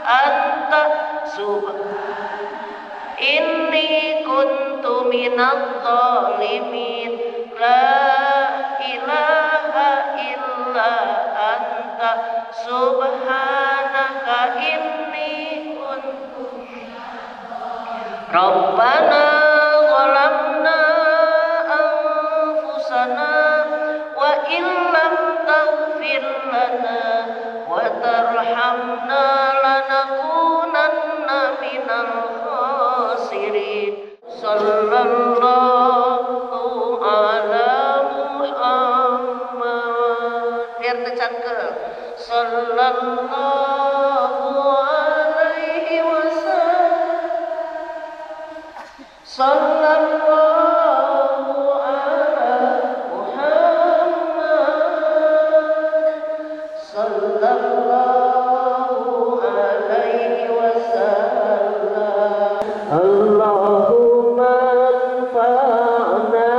anta inni kuntu minadh dhalimin la ilaha illa anta subhanaka inni kuntu Rabbana zalamna anfusana wa illam taghfir lana wa tarhamna lanakunanna minal khasirin. Sallallahu ala Muhammad. Biar tercangkel. Sallallahu alaihi wasallam. Sallallahu ala Muhammad. Sallallahu alaihi wasallam. Allahumma anfa'na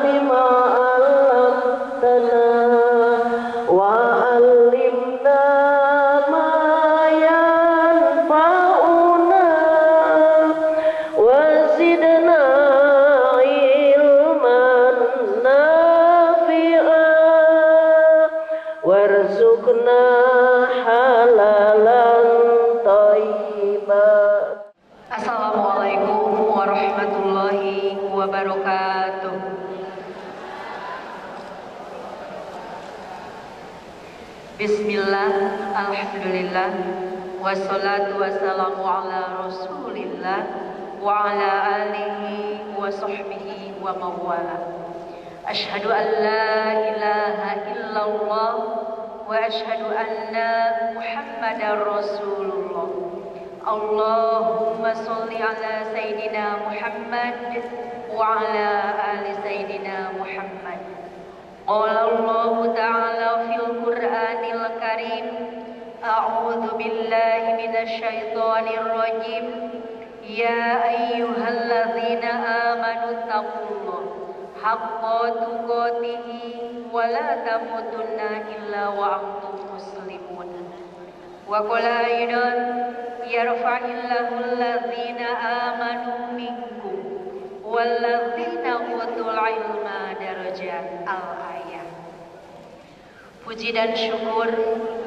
bima 'allamtana wa 'allimna ma yanfa'una wa zidna ilman nafi'an warzuqna halalan thayyiban. Assalamualaikum warahmatullahi wabarakatuh. Bismillah, alhamdulillah, wassalatu wassalamu ala rasulillah wa ala alihi wa sahbihi wa mawala. Ashhadu an la ilaha illallah wa ashhadu anna Muhammadar Rasulullah. Allahumma salli ala Sayyidina Muhammad wa ala ali Sayyidina Muhammad. Qala Allah Ta'ala fil Qur'anil Karim, a'udzu billahi minasy syaithanir rajim. Ya ayyuhalladzina amanu taqullaha haqqa tuqatih wa la tamutunna illa wa antum muslimun. Wa qala aidan yarfa'illahu alladzina amanu minkum walladzina utul ilma darajat. Al-ayat. Puji dan syukur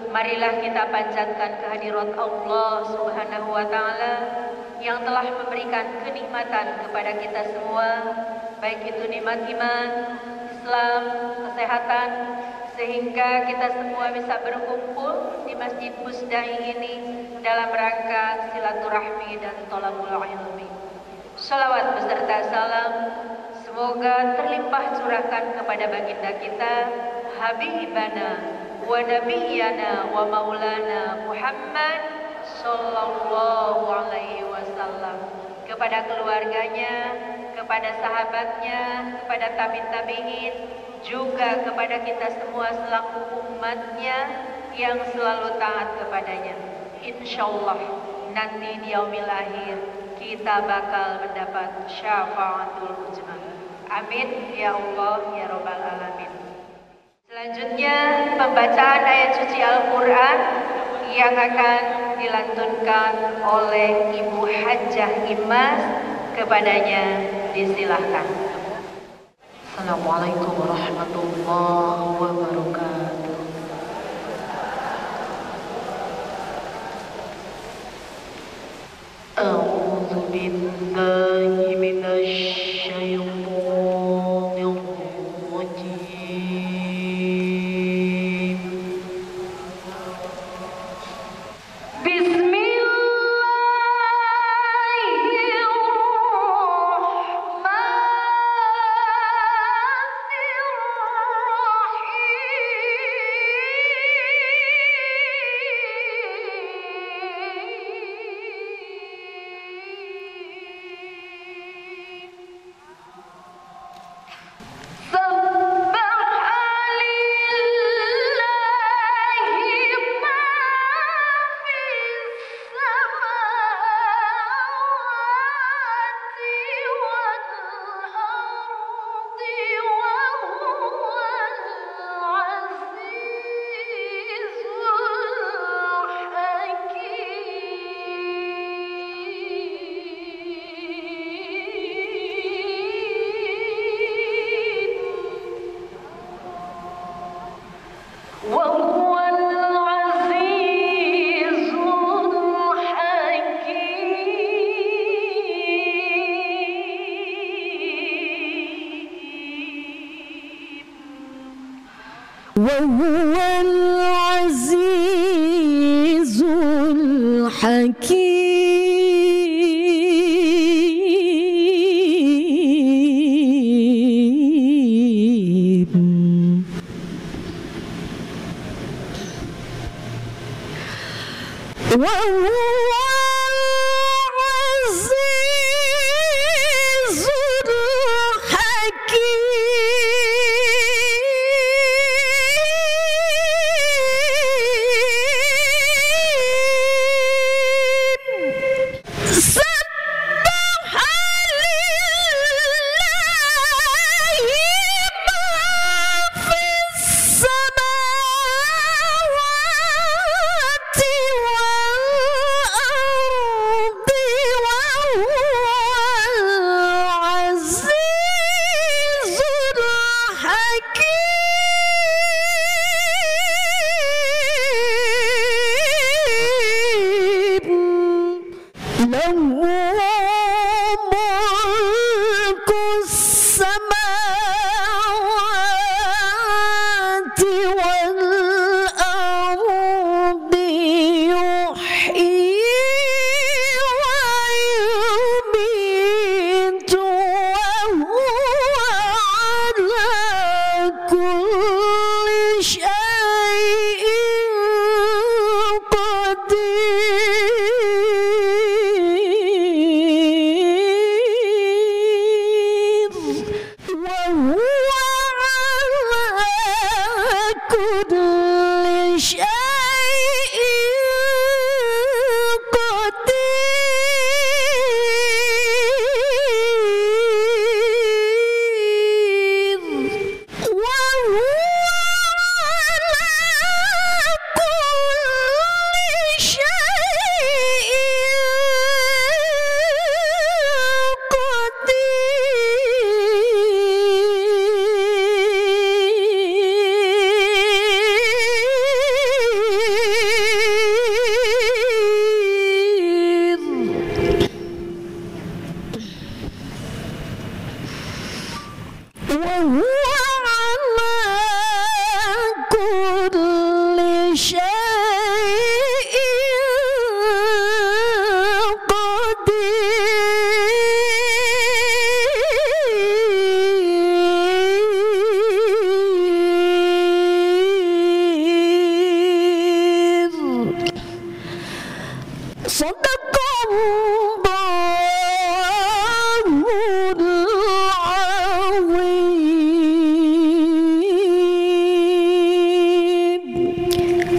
marilah kita panjatkan kehadirat Allah Subhanahu wa taala yang telah memberikan kenikmatan kepada kita semua, baik itu nikmat iman, Islam, kesehatan, sehingga kita semua bisa berkumpul di Masjid Busdai ini dalam rangka silaturahmi dan thalabul ilmi. Shalawat beserta salam semoga terlimpah curahkan kepada baginda kita, Habibana wa Nabiyana wa Maulana Muhammad sallallahu alaihi wasallam, kepada keluarganya, kepada sahabatnya, kepada tabi'in, juga kepada kita semua selaku umatnya yang selalu taat kepadanya. Insyaallah nanti di yaumil akhir kita bakal mendapat syafaatul uzma. Amin ya Allah ya Rabbal alamin. Selanjutnya pembacaan ayat suci Al-Quran yang akan dilantunkan oleh Ibu Hajjah Imas. Kepadanya disilahkan. Assalamualaikum warahmatullahi wabarakatuh. A'udzu billahi minasy syaithanir rajim. huwal azizul hakim. Wa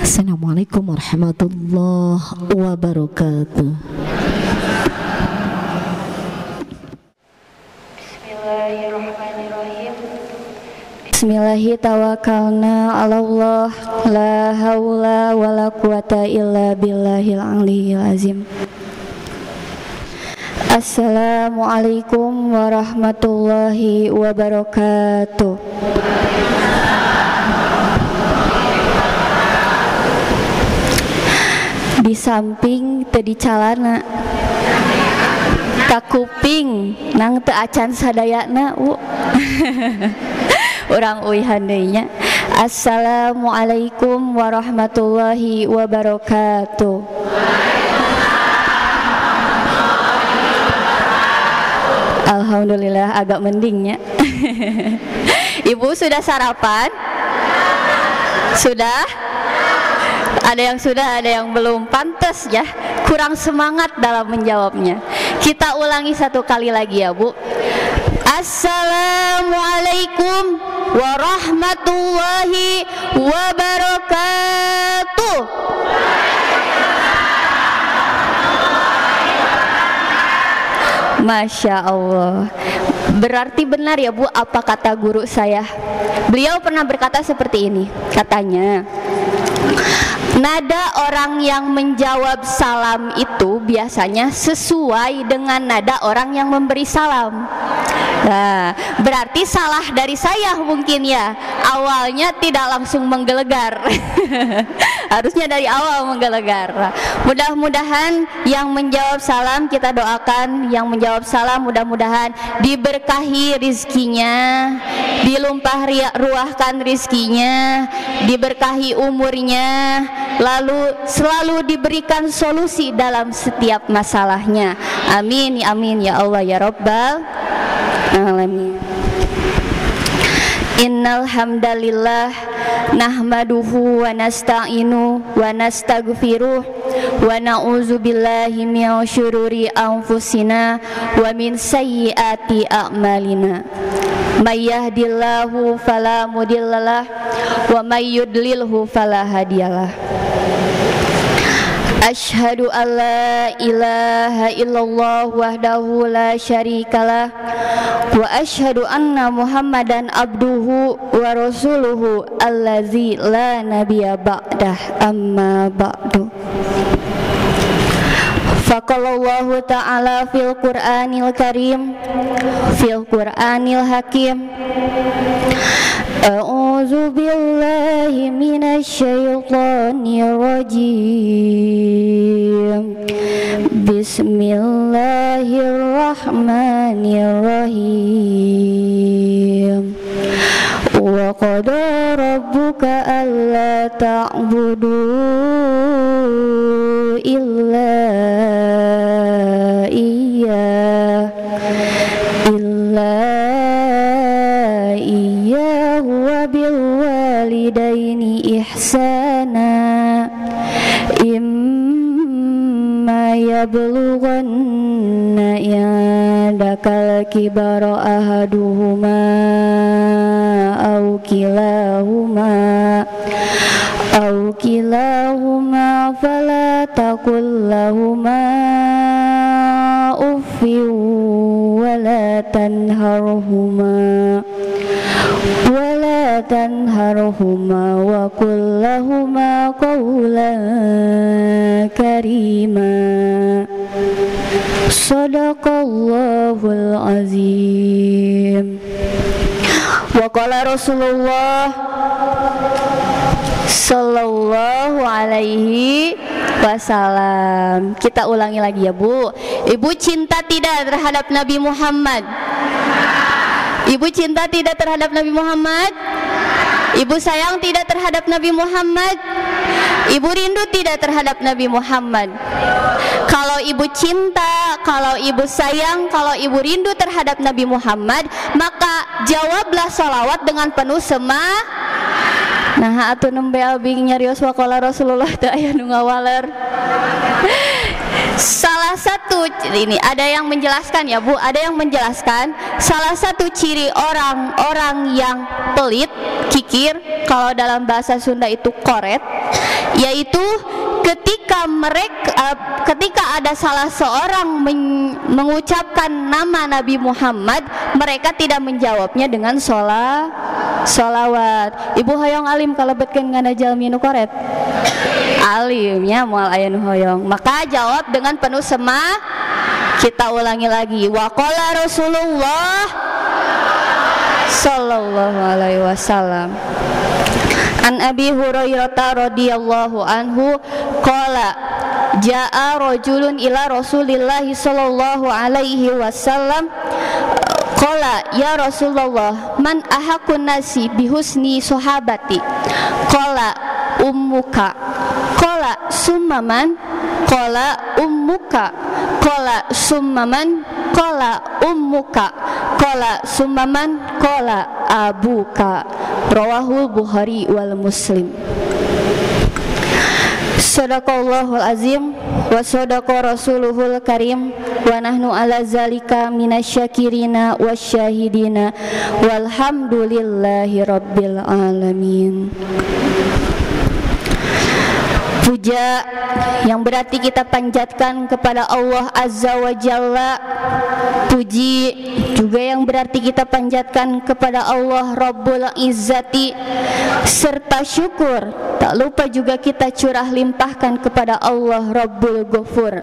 Assalamualaikum warahmatullahi wabarakatuh. Bismillahirrahmanirrahim. Bismillahi tawakkalna 'alallah, la haula wala quwata illa billahil aliyyil azim. Assalamualaikum warahmatullahi wabarakatuh. Di samping teu di calana, ka kuping nang teu acan sadayana urang uihan deui nya. Assalamualaikum warahmatullahi wabarakatuh. Alhamdulillah agak mendingnya. Ibu sudah sarapan? Sudah? Ada yang sudah, ada yang belum. Pantes ya, kurang semangat dalam menjawabnya. Kita ulangi satu kali lagi ya Bu. Assalamualaikum warahmatullahi wabarakatuh. Masya Allah. Berarti benar ya Bu apa kata guru saya. Beliau pernah berkata seperti ini. Katanya, Nada orang yang menjawab salam itu biasanya sesuai dengan nada orang yang memberi salam. Nah, berarti salah dari saya mungkin ya. Awalnya tidak langsung menggelegar. Harusnya dari awal menggelegar. Mudah-mudahan yang menjawab salam, kita doakan yang menjawab salam mudah-mudahan diberkahi rizkinya, dilumpah ruahkan rizkinya, diberkahi umurnya, lalu selalu diberikan solusi dalam setiap masalahnya. Amin ya amin ya Allah ya Rabbal alamin. Innal hamdalillah nahmaduhu wa nasta'inu wa nastaghfiruh wa na'udzu billahi min syururi anfusina wa min sayyiati a'malina. May yahdihillahu fala mudhillalah wa may yudlilhu fala hadiyalah. Asyhadu an la ilaha illallah wahdahu la syarikalah wa asyhadu anna Muhammadan abduhu wa rasuluhu allazi la nabiyya ba'dah amma ba'du. Faqalallahu ta'ala fil Qur'anil Karim fil Qur'anil Hakim. A'udzu billahi minasy syaithanir rajim. Bismillahirrahmanirrahim. Wa qada rabbuka alla ta'budu illa iyyahu wa bil walidaini ihsana imma yablughanna indakal kibara ahaduhuma aw kilahuma fala taqul lahuma uffin wala tanharhuma wa qul lahuma qawlan karima. Shadaqallahul azim. Wa qala Rasulullah sallallahu alaihi wasallam. Kita ulangi lagi ya Bu. Ibu cinta tidak terhadap Nabi Muhammad? Ibu cinta tidak terhadap Nabi Muhammad? Ibu sayang tidak terhadap Nabi Muhammad? Ibu rindu tidak terhadap Nabi Muhammad? Kalau ibu cinta, kalau ibu sayang, kalau ibu rindu terhadap Nabi Muhammad, maka jawablah sholawat dengan penuh semangat. Nah, atuh nembe abing nyarios waqala Rasulullah teu aya nu ngawaler. Salah satu ini ada yang menjelaskan ya Bu, ada yang menjelaskan salah satu ciri orang-orang yang pelit, kikir, kalau dalam bahasa Sunda itu koret, yaitu ketika ada salah seorang mengucapkan nama Nabi Muhammad, mereka tidak menjawabnya dengan sholawat. Ibu hoyong alim kalebetkeun ngana jalmi nu koret. Alimnya moal aya nu hoyong. Maka jawab dengan penuh semangat. Kita ulangi lagi. Wa qala Rasulullah sallallahu alaihi wasallam. An Abi Hurairah radhiyallahu anhu qala jaa rajulun ila Rasulillah sallallahu alaihi wasallam qala ya Rasulullah man ahakun nasi bihusni sahabati qala ummuka qala summaman qala ummuka qala summaman qala ummuka qala summaman qala abuka. Rawahul Bukhari wal Muslim. Sadaqallahul azim wa sadaqa rasuluhul karim wa nahnu ala zalika minasyakirina wasyahidina walhamdulillahi rabbil alamin. Puja yang berarti kita panjatkan kepada Allah Azza wa Jalla. Puji juga yang berarti kita panjatkan kepada Allah Rabbul Izzati. Serta syukur tak lupa juga kita curah limpahkan kepada Allah Rabbul Ghafur,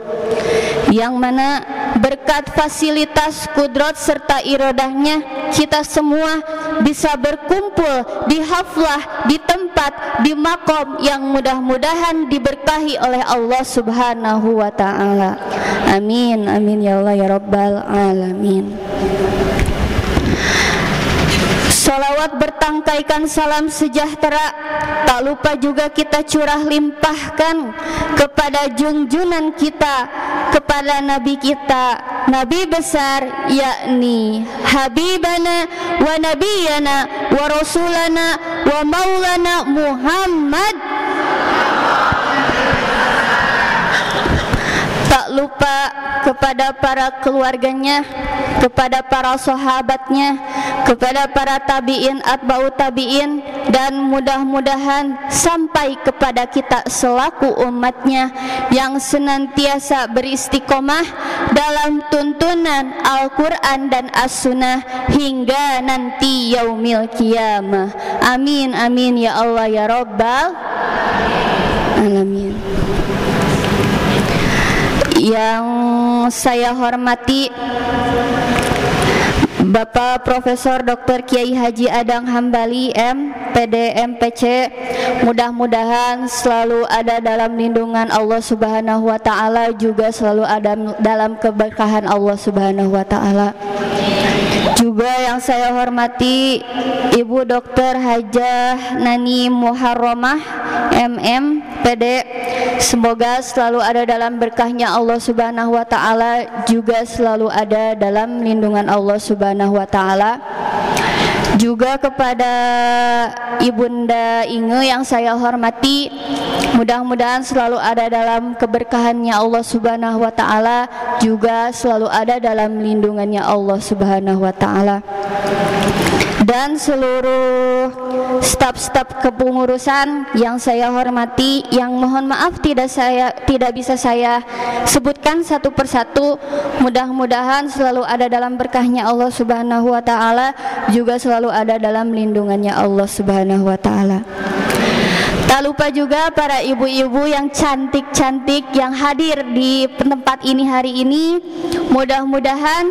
yang mana berkat fasilitas kudrat serta iradahnya kita semua bisa berkumpul di haflah, di tempat, di makom yang mudah-mudahan diberkahi oleh Allah Subhanahu wa ta'ala. Amin, amin ya Allah ya Rabbal alamin. Salawat bertangkaikan salam sejahtera tak lupa juga kita curah limpahkan kepada junjunan kita, kepada Nabi kita, Nabi besar yakni Habibana wa Nabiyana wa Rasulana wa Maulana Muhammad. Tak lupa kepada para keluarganya, kepada para sahabatnya, kepada para tabi'in, atba'u tabi'in, dan mudah-mudahan sampai kepada kita selaku umatnya yang senantiasa beristiqomah dalam tuntunan Al-Quran dan As-Sunnah hingga nanti yaumil qiyamah. Amin, amin ya Allah ya Rabbal alamin. Yang saya hormati Bapak Profesor Dr. Kiai Haji Adang Hambali M. PD MPC, mudah-mudahan selalu ada dalam lindungan Allah Subhanahu wa taala, juga selalu ada dalam keberkahan Allah Subhanahu wa taala. Juga yang saya hormati Ibu Dr. Hajah Nani Muharramah MM PD, semoga selalu ada dalam berkahnya Allah Subhanahu wa taala, juga selalu ada dalam lindungan Allah Subhanahu wa taala. Juga kepada Ibunda Inge yang saya hormati, mudah-mudahan selalu ada dalam keberkahannya Allah Subhanahu wa taala, juga selalu ada dalam lindungannya Allah Subhanahu wa taala. Dan seluruh staf-staf kepengurusan yang saya hormati, yang mohon maaf tidak bisa saya sebutkan satu persatu, mudah-mudahan selalu ada dalam berkahnya Allah Subhanahu wa taala, juga selalu ada dalam lindungannya Allah Subhanahu wa taala. Tak lupa juga para ibu-ibu yang cantik-cantik yang hadir di tempat ini hari ini, mudah-mudahan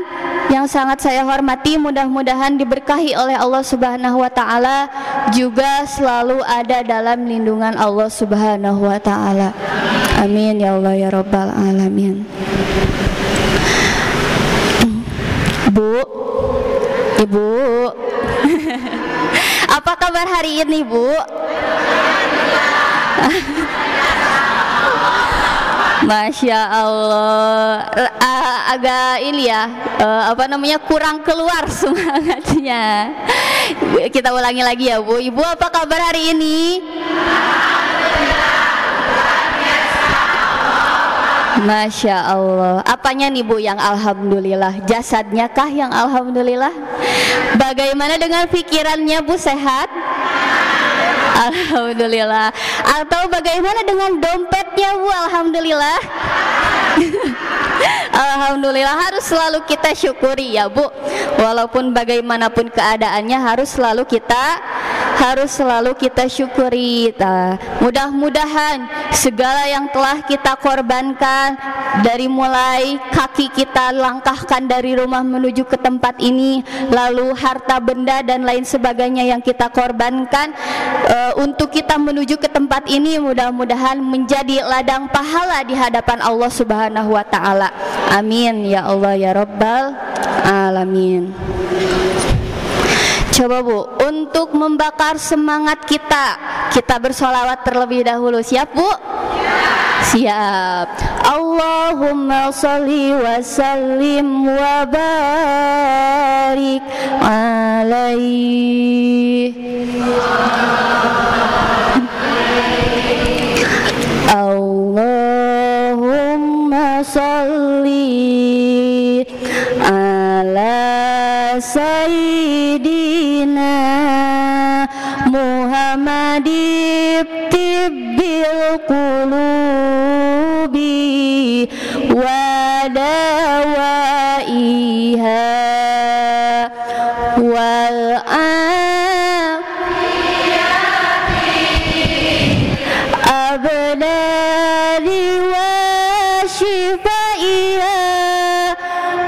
yang sangat saya hormati, mudah-mudahan diberkahi oleh Allah Subhanahu wa taala, juga selalu ada dalam lindungan Allah Subhanahu wa taala. Amin ya Allah ya Rabbal alamin. Bu, Ibu, apa kabar hari ini, Bu? Masya Allah, agak ini ya, kurang keluar semangatnya. Kita ulangi lagi ya, Bu. Ibu, apa kabar hari ini? Masya Allah. Apanya nih, Bu, yang alhamdulillah? Jasadnya kah yang alhamdulillah? Bagaimana dengan pikirannya, Bu, sehat? Alhamdulillah. Atau bagaimana dengan dompetnya, Bu? Alhamdulillah. Alhamdulillah, harus selalu kita syukuri ya, Bu. Walaupun bagaimanapun keadaannya harus selalu kita syukuri. Mudah-mudahan segala yang telah kita korbankan, dari mulai kaki kita langkahkan dari rumah menuju ke tempat ini, lalu harta benda dan lain sebagainya yang kita korbankan untuk kita menuju ke tempat ini, mudah-mudahan menjadi ladang pahala di hadapan Allah Subhanahu wa taala. Amin ya Allah ya Rabbal alamin. Coba, Bu, untuk membakar semangat kita bersolawat terlebih dahulu. Siap, Bu? Siap. Allahumma sholli wa sallim wa barik alaihi. Allahumma sholli ala sayyidina Muhammad tibbil qulub dawaiha wal abdari wa shifaiha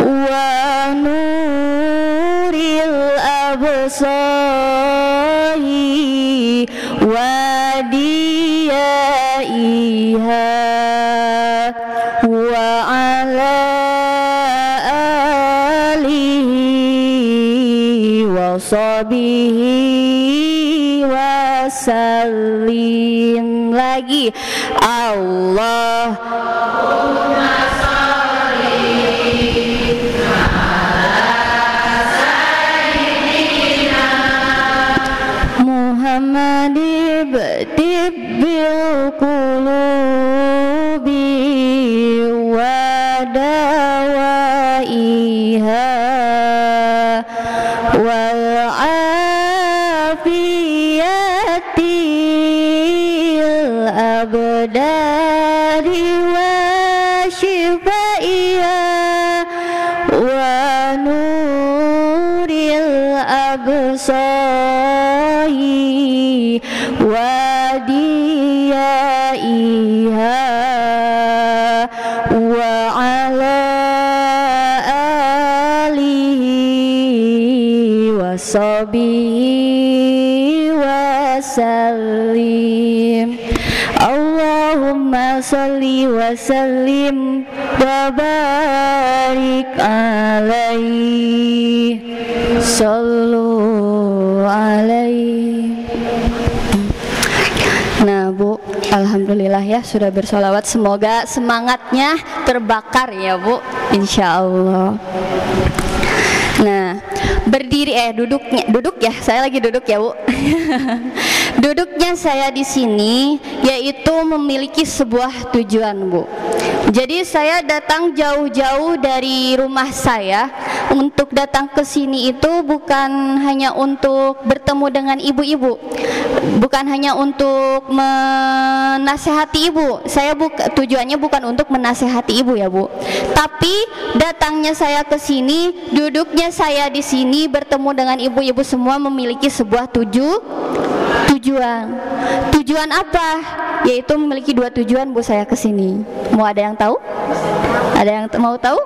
wa nuril absari wa diyaiha wa ala alihi wa sahbihi wa sallim. Lagi Allahumma sholli ala sayyidina Muhammad tibbil qulubi wa dawaiha wal afiyatil abdari wa shifaiha wa nuril absari wa diyaiha wa ala alihi wa sahbihi wa sallim. Allahumma salli wa sallim wa barik alaihi sallu alaihi. Nah Bu, alhamdulillah ya sudah bersolawat. Semoga semangatnya terbakar ya Bu, insya Allah. Nah, berdiri duduk ya. Saya lagi duduk ya Bu. Duduknya saya di sini yaitu memiliki sebuah tujuan Bu. Jadi saya datang jauh-jauh dari rumah saya untuk datang ke sini itu bukan hanya untuk bertemu dengan ibu-ibu, bukan hanya untuk menasehati ibu. Tujuannya bukan untuk menasehati ibu ya Bu. Tapi datangnya saya ke sini, duduknya saya di sini bertemu dengan ibu-ibu semua memiliki sebuah tujuan. Tujuan apa? Yaitu memiliki dua tujuan Bu saya ke sini. Mau ada yang tahu? Ada yang mau tahu?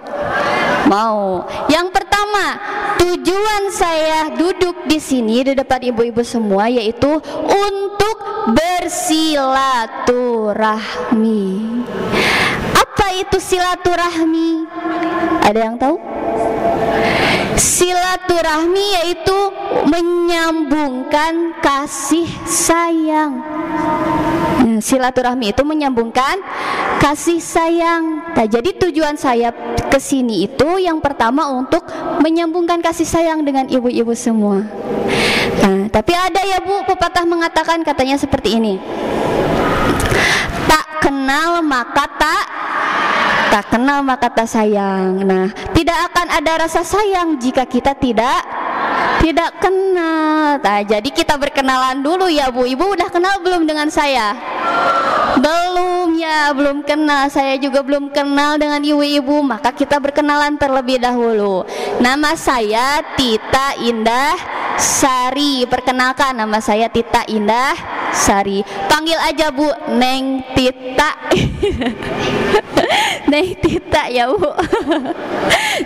Mau. Yang pertama, tujuan saya duduk di sini di depan ibu-ibu semua yaitu untuk bersilaturahmi. Apa itu silaturahmi? Ada yang tahu? Silaturahmi yaitu menyambungkan kasih sayang. Silaturahmi itu menyambungkan kasih sayang. Nah, jadi tujuan saya ke sini itu yang pertama untuk menyambungkan kasih sayang dengan ibu-ibu semua. Nah, tapi ada ya Bu, pepatah mengatakan katanya seperti ini. Tak kenal maka tak kenal maka tak sayang. Nah, tidak akan ada rasa sayang jika kita tidak kenal. Nah, jadi kita berkenalan dulu ya Bu. Ibu udah kenal belum dengan saya? Belum ya, belum kenal. Saya juga belum kenal dengan ibu-ibu. Maka kita berkenalan terlebih dahulu. Nama saya Tita Indah Sari. Perkenalkan, nama saya Tita Indah Sari. Panggil aja Bu, Neng Tita. Neng Tita ya Bu.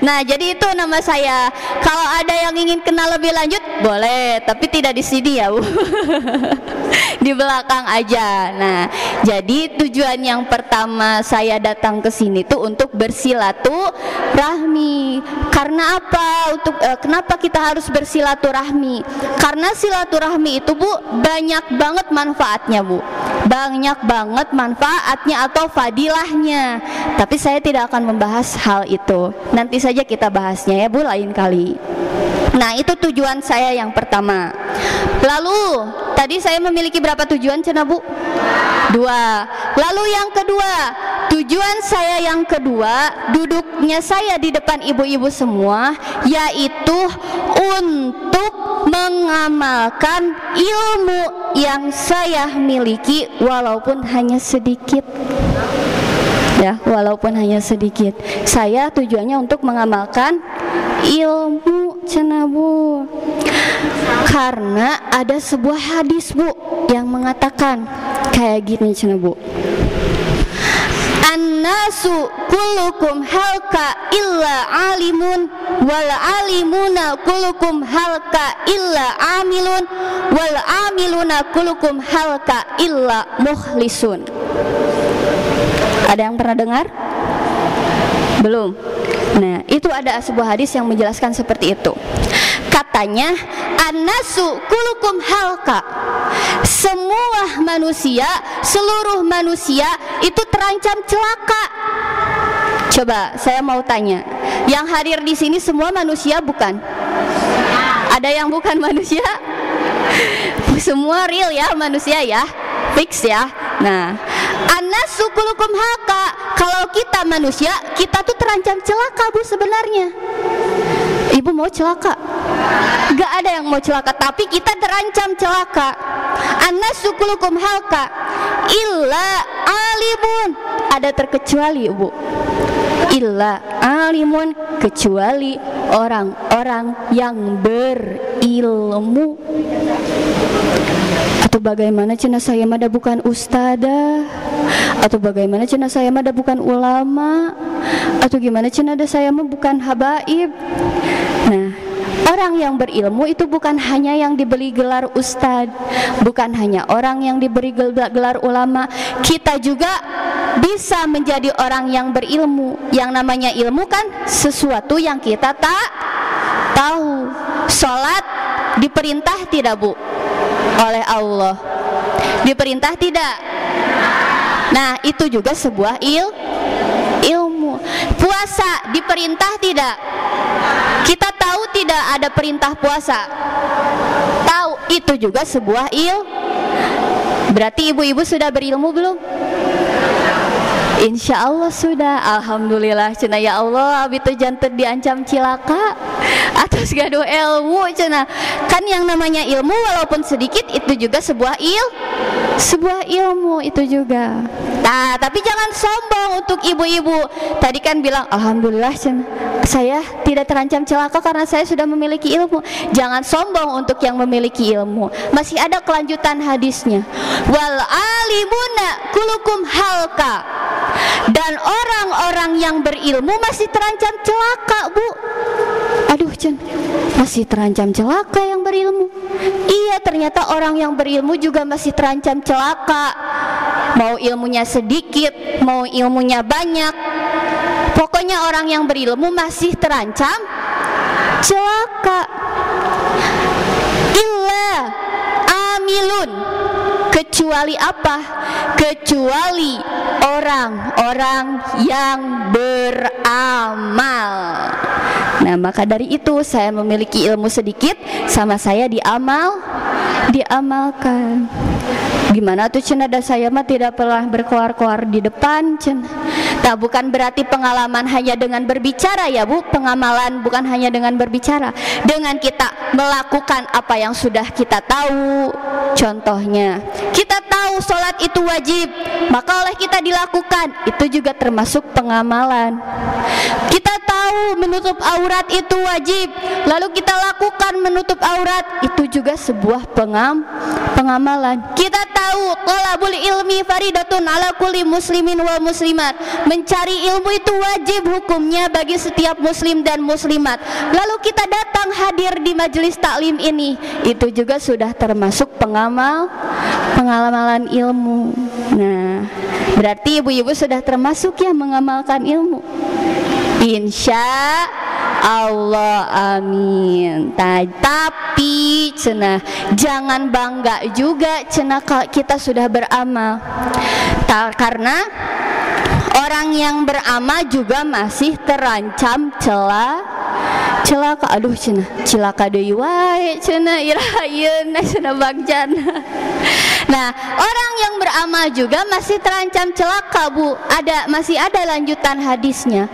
Nah, jadi itu nama saya. Kalau ada yang ingin kenal lebih lanjut boleh, tapi tidak di sini ya Bu. Di belakang aja. Nah, jadi tujuan yang pertama saya datang ke sini tuh untuk bersilaturahmi. Karena apa? Kenapa kita harus bersilaturahmi? Karena silaturahmi itu Bu banyak banget manfaatnya Bu. Banyak banget manfaatnya atau fadilahnya. Tapi saya tidak akan membahas hal itu. Nanti saja kita bahasnya ya Bu, lain kali. Nah, itu tujuan saya yang pertama. Lalu tadi saya memiliki berapa tujuan Cina Bu? 2. Lalu yang kedua, tujuan saya yang kedua, duduknya saya di depan ibu-ibu semua, yaitu untuk mengamalkan ilmu yang saya miliki walaupun hanya sedikit. ya, walaupun hanya sedikit. Saya tujuannya untuk mengamalkan ilmu cenah Bu. Karena ada sebuah hadis Bu yang mengatakan kayak gini cenah Bu. An-nasu kullukum halka illa alimun wal alimuna kullukum halka illa amilun wal amiluna kullukum halka illa mukhlisun. Ada yang pernah dengar? Belum? Nah, itu ada sebuah hadis yang menjelaskan seperti itu. Katanya, an-nasu kullukum halka. Semua manusia, seluruh manusia itu terancam celaka. Coba saya mau tanya, yang hadir di sini semua manusia bukan? Ada yang bukan manusia? Semua real ya manusia ya, fix ya. Nah, an-nasu kullukum halka. Kalau kita manusia, kita tuh terancam celaka Bu sebenarnya. Ibu mau celaka? Gak ada yang mau celaka, tapi kita terancam celaka. An-nasu kullukum halka illa alimun. Ada terkecuali Ibu. Illa alimun, kecuali orang-orang yang berilmu. Atau bagaimana cenah saya mada bukan ustadzah? Atau bagaimana cenah saya mada bukan ulama? Atau gimana cenah saya mah bukan habaib? Nah, orang yang berilmu itu bukan hanya yang diberi gelar ustadz, bukan hanya orang yang diberi gelar ulama. Kita juga bisa menjadi orang yang berilmu. Yang namanya ilmu kan sesuatu yang kita tak tahu. Sholat diperintah tidak Bu? Oleh Allah. Diperintah tidak? Nah, itu juga sebuah ilmu. Puasa diperintah tidak? Kita tahu tidak ada perintah puasa? Tahu, itu juga sebuah Berarti ibu-ibu sudah berilmu belum? Insya Allah sudah. Alhamdulillah cenah ya Allah, abi teh janten diancam cilaka atas gaduh ilmu cenah. Kan yang namanya ilmu walaupun sedikit itu juga sebuah ilmu itu juga. Nah, tapi jangan sombong untuk ibu-ibu. Tadi kan bilang alhamdulillah cenah, saya tidak terancam celaka karena saya sudah memiliki ilmu. Jangan sombong untuk yang memiliki ilmu. Masih ada kelanjutan hadisnya. Wal alimuna kullukum halka. Dan orang-orang yang berilmu masih terancam celaka Bu. Aduh Cen, masih terancam celaka yang berilmu. Iya, ternyata orang yang berilmu juga masih terancam celaka. Mau ilmunya sedikit, mau ilmunya banyak, pokoknya orang yang berilmu masih terancam celaka. Illa amilun, kecuali apa? Kecuali orang-orang yang beramal. Nah, maka dari itu saya memiliki ilmu sedikit, sama saya diamalkan. Gimana tuh cenah, saya mah tidak pernah berkoar-koar di depan cenah. Nah, bukan berarti pengalaman hanya dengan berbicara ya Bu. Pengamalan bukan hanya dengan berbicara, dengan kita melakukan apa yang sudah kita tahu. Contohnya, kita tahu sholat itu wajib, maka oleh kita dilakukan, itu juga termasuk pengamalan. Kita tahu menutup aurat itu wajib, lalu kita lakukan menutup aurat, itu juga sebuah pengamalan. Kita tahu thalabul ilmi faridatun ala kulli muslimin wal muslimat. Mencari ilmu itu wajib hukumnya bagi setiap muslim dan muslimat. Lalu kita datang hadir di majelis taklim ini, itu juga sudah termasuk pengamalan ilmu. Nah, berarti ibu-ibu sudah termasuk yang mengamalkan ilmu. Insya Allah, amin. Tapi cenah, jangan bangga juga cenah kalau kita sudah beramal. Karena orang yang beramal juga masih terancam celaka. Aduh cenah, cilaka deui wae cenah irayeuna cenah bagjana. Nah, orang yang beramal juga masih terancam celaka Bu. Masih ada lanjutan hadisnya.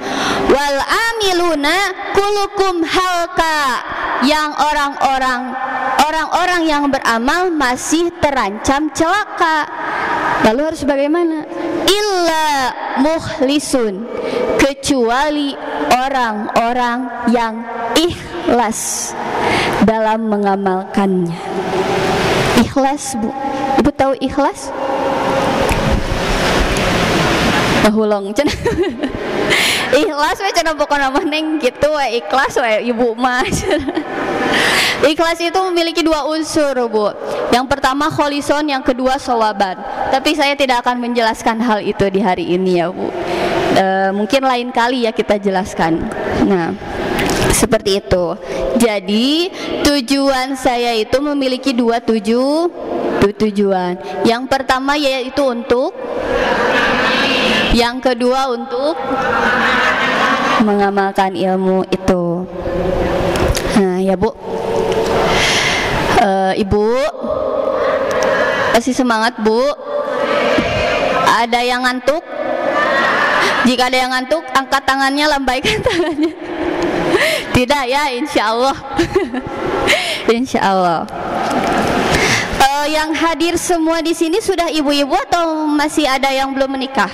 Wal amiluna kullukum halka. Yang orang-orang yang beramal masih terancam celaka. Lalu harus bagaimana? Illa mukhlisun, kecuali orang-orang yang ikhlas dalam mengamalkannya. Ikhlas, Bu. Ibu tahu ikhlas? Bahulong cenah. Ikhlas we cenah pokona mah neng gitu we ikhlas we ibu mah. Ikhlas itu memiliki dua unsur, Bu. Yang pertama kholison, yang kedua shawaban. Tapi saya tidak akan menjelaskan hal itu di hari ini ya, Bu. Mungkin lain kali ya kita jelaskan. Nah, seperti itu. Jadi tujuan saya itu memiliki dua tujuan. Yang pertama yaitu untuk, yang kedua untuk mengamalkan ilmu itu. Nah ya, Bu. Ibu masih semangat, Bu? Ada yang ngantuk? Jika ada yang ngantuk, angkat tangannya, lambaikan tangannya. Tidak ya, insya Allah. Insya Allah. Yang hadir semua di sini sudah ibu-ibu atau masih ada yang belum menikah?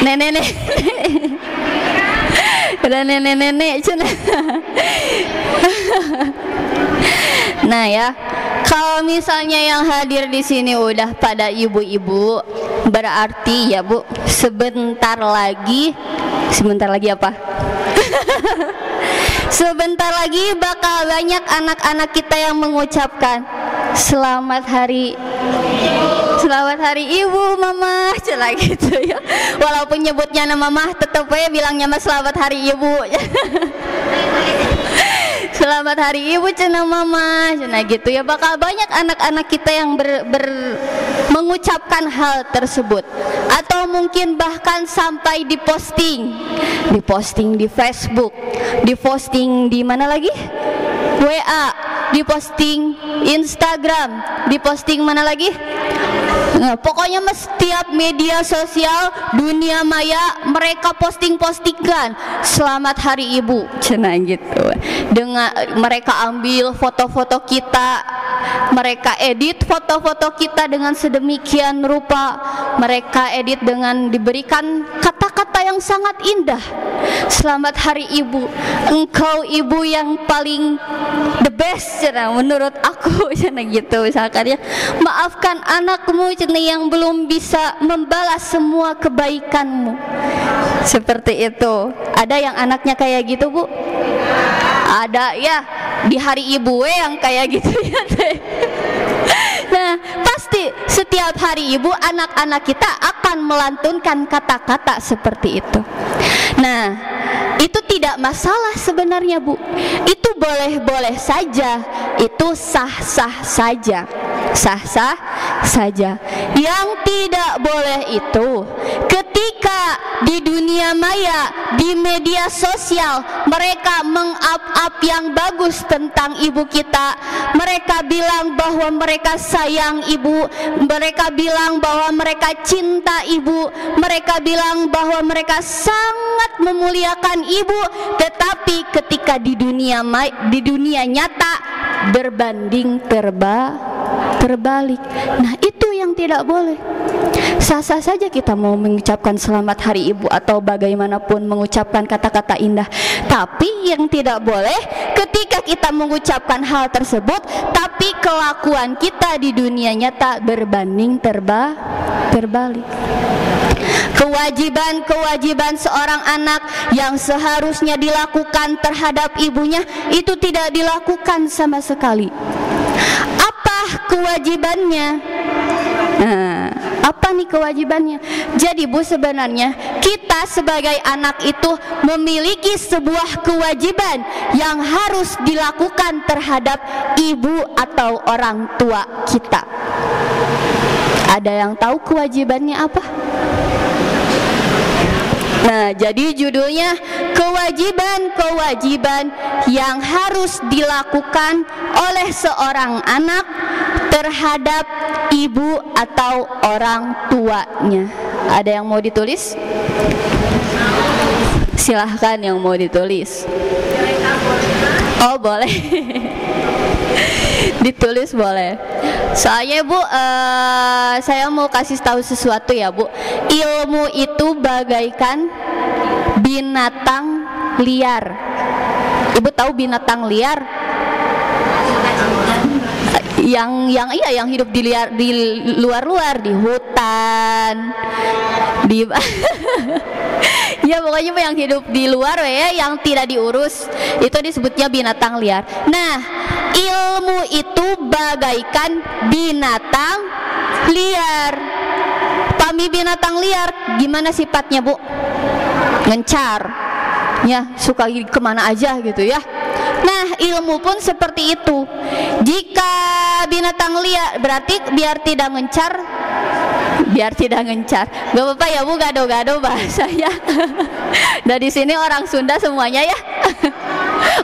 Nenek-nenek. Ada nenek-nenek cenah. Nah ya, kalau misalnya yang hadir di sini udah pada ibu-ibu, berarti ya, Bu, sebentar lagi apa? Sebentar lagi bakal banyak anak-anak kita yang mengucapkan selamat hari ibu, mama, celah gitu ya. Walaupun nyebutnya nama mah, tetep aja bilangnya mah selamat hari ibu. Selamat hari ibu cenah mama, cenah gitu ya. Bakal banyak anak-anak kita yang mengucapkan hal tersebut. Atau mungkin bahkan sampai diposting di Facebook, diposting di mana lagi? WA, diposting Instagram, diposting mana lagi? Nah, pokoknya setiap media sosial dunia maya mereka postingkan selamat hari ibu, cenah gitu. Dengan mereka ambil foto-foto kita, mereka edit foto-foto kita dengan sedemikian rupa, mereka edit dengan diberikan kata-kata yang sangat indah. Selamat hari ibu, engkau ibu yang paling the best, cenah menurut aku, cenah gitu. Misalkan ya, maafkan anakmu cenah yang belum bisa membalas semua kebaikanmu. Seperti itu. Ada yang anaknya kayak gitu, Bu? Ada ya, di hari ibu yang kayak gitu ya. Nah, pasti setiap hari ibu anak-anak kita akan melantunkan kata-kata seperti itu. Nah, itu tidak masalah sebenarnya, Bu. Itu boleh-boleh saja, itu sah-sah saja. Sah-sah saja. Yang tidak boleh itu ketika di dunia maya, di media sosial, mereka meng-up yang bagus tentang ibu kita. Mereka bilang bahwa mereka sayang ibu, mereka bilang bahwa mereka cinta ibu, mereka bilang bahwa mereka sangat memuliakan ibu. Tetapi ketika di dunia nyata berbanding terbalik. Nah, itu yang tidak boleh. Sah-sah saja kita mau mengucapkan selamat hari ibu atau bagaimanapun mengucapkan kata-kata indah. Tapi yang tidak boleh ketika kita mengucapkan hal tersebut, tapi kelakuan kita di dunia nyata berbanding terbalik. Kewajiban seorang anak yang seharusnya dilakukan terhadap ibunya itu tidak dilakukan sama sekali. Apa kewajibannya? Nah, apa nih kewajibannya? Jadi, Bu, sebenarnya kita sebagai anak itu memiliki sebuah kewajiban yang harus dilakukan terhadap ibu atau orang tua kita. Ada yang tahu kewajibannya apa? Nah, jadi judulnya kewajiban yang harus dilakukan oleh seorang anak terhadap ibu atau orang tuanya. Ada yang mau ditulis? Silahkan yang mau ditulis. Oh, boleh. Ditulis boleh. Soalnya Bu, saya mau kasih tahu sesuatu ya Bu. Ilmu itu bagaikan binatang liar. Ibu tahu binatang liar? Yang hidup di luar-luar, di hutan, di ya pokoknya yang hidup di luar ya, yang tidak diurus, itu disebutnya binatang liar. Nah, ilmu itu bagaikan binatang liar. Pahami binatang liar gimana sifatnya Bu? Ngencar ya, suka kemana aja gitu ya. Nah, ilmu pun seperti itu. Jika binatang liar, berarti biar tidak ngencar. Gak apa-apa ya Bu, gado-gado bahasanya. Dan di sini orang Sunda semuanya ya.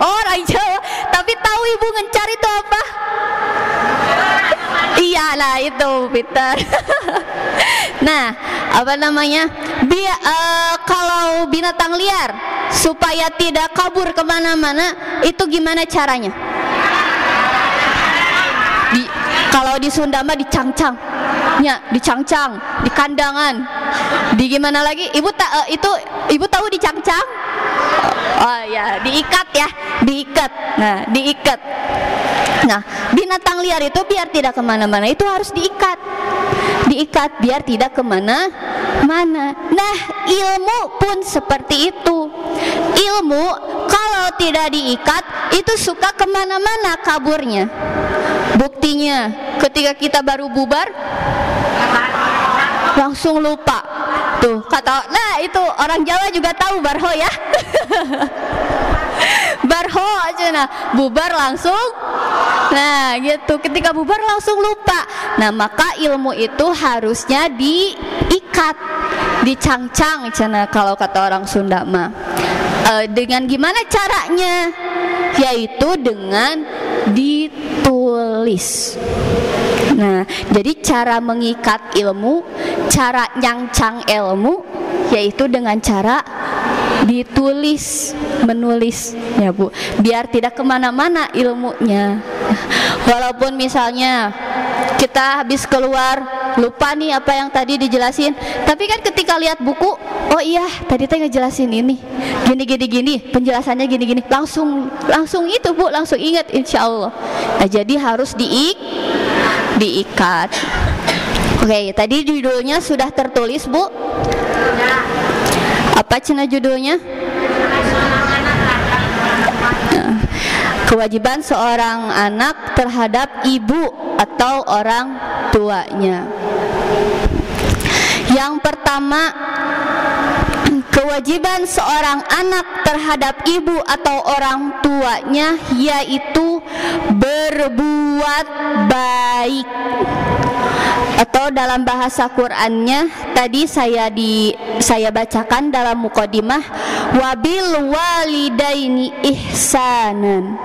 Oh, orang Jawa. Tapi tahu Ibu ngencar itu apa? Iya lah itu, Peter. Nah, apa namanya? Kalau binatang liar supaya tidak kabur kemana-mana, itu gimana caranya? Kalau di Sunda mah dicangcang, ya, dicangcang, di kandangan, di gimana lagi? Ibu tahu dicangcang? Oh ya, diikat ya, diikat. Nah, diikat. Nah, binatang liar itu biar tidak kemana-mana itu harus diikat biar tidak kemana-mana. Nah, ilmu pun seperti itu. Ilmu kalau tidak diikat itu suka kemana-mana kaburnya. Buktinya ketika kita baru bubar langsung lupa tuh kata. Nah, itu orang Jawa juga tahu barho ya. Barho aja, nah bubar langsung. Nah gitu, ketika bubar langsung lupa. Nah, maka ilmu itu harusnya diikat, dicangcang cina kalau kata orang Sunda mah. Dengan gimana caranya? Yaitu dengan ditulis. Nah, jadi cara mengikat ilmu, cara nyangcang ilmu, yaitu dengan cara ditulis, menulis ya Bu, biar tidak kemana-mana ilmunya. Walaupun misalnya kita habis keluar lupa nih apa yang tadi dijelasin, tapi kan ketika lihat buku, oh iya tadi teh ngejelasin ini gini, penjelasannya gini, langsung itu Bu, langsung ingat insya Allah. Nah, jadi harus diikat. Oke, tadi judulnya sudah tertulis Bu. Apa cina judulnya? Nah, kewajiban seorang anak terhadap ibu atau orang tuanya. Yang pertama, kewajiban seorang anak terhadap ibu atau orang tuanya yaitu berbuat baik. Atau dalam bahasa Qur'annya tadi saya bacakan dalam mukadimah, wabil walidaini ihsanan,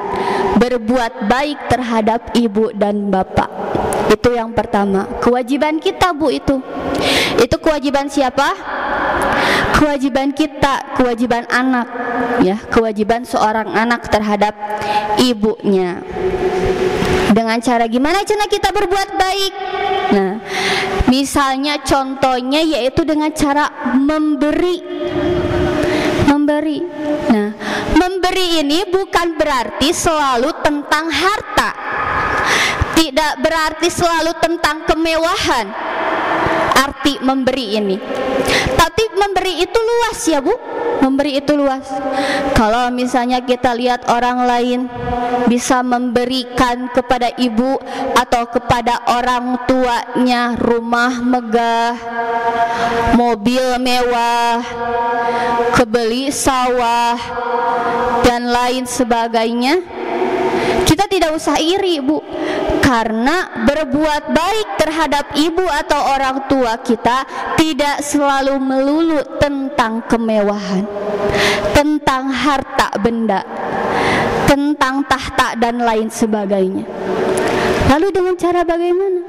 berbuat baik terhadap ibu dan bapak. Itu yang pertama, kewajiban kita Bu. Itu kewajiban siapa? Kewajiban kita, kewajiban anak ya, kewajiban seorang anak terhadap ibunya. Dengan cara gimana cara kita berbuat baik? Nah, misalnya contohnya yaitu dengan cara memberi. Nah, memberi ini bukan berarti selalu tentang harta. Tidak berarti selalu tentang kemewahan. Arti memberi ini. Tapi memberi itu luas ya Bu. Memberi itu luas. Kalau misalnya kita lihat orang lain bisa memberikan kepada ibu atau kepada orang tuanya rumah megah, mobil mewah, kebeli sawah dan lain sebagainya, kita tidak usah iri Bu. Karena berbuat baik terhadap ibu atau orang tua kita tidak selalu melulu tentang kemewahan, tentang harta benda, tentang tahta dan lain sebagainya. Lalu dengan cara bagaimana?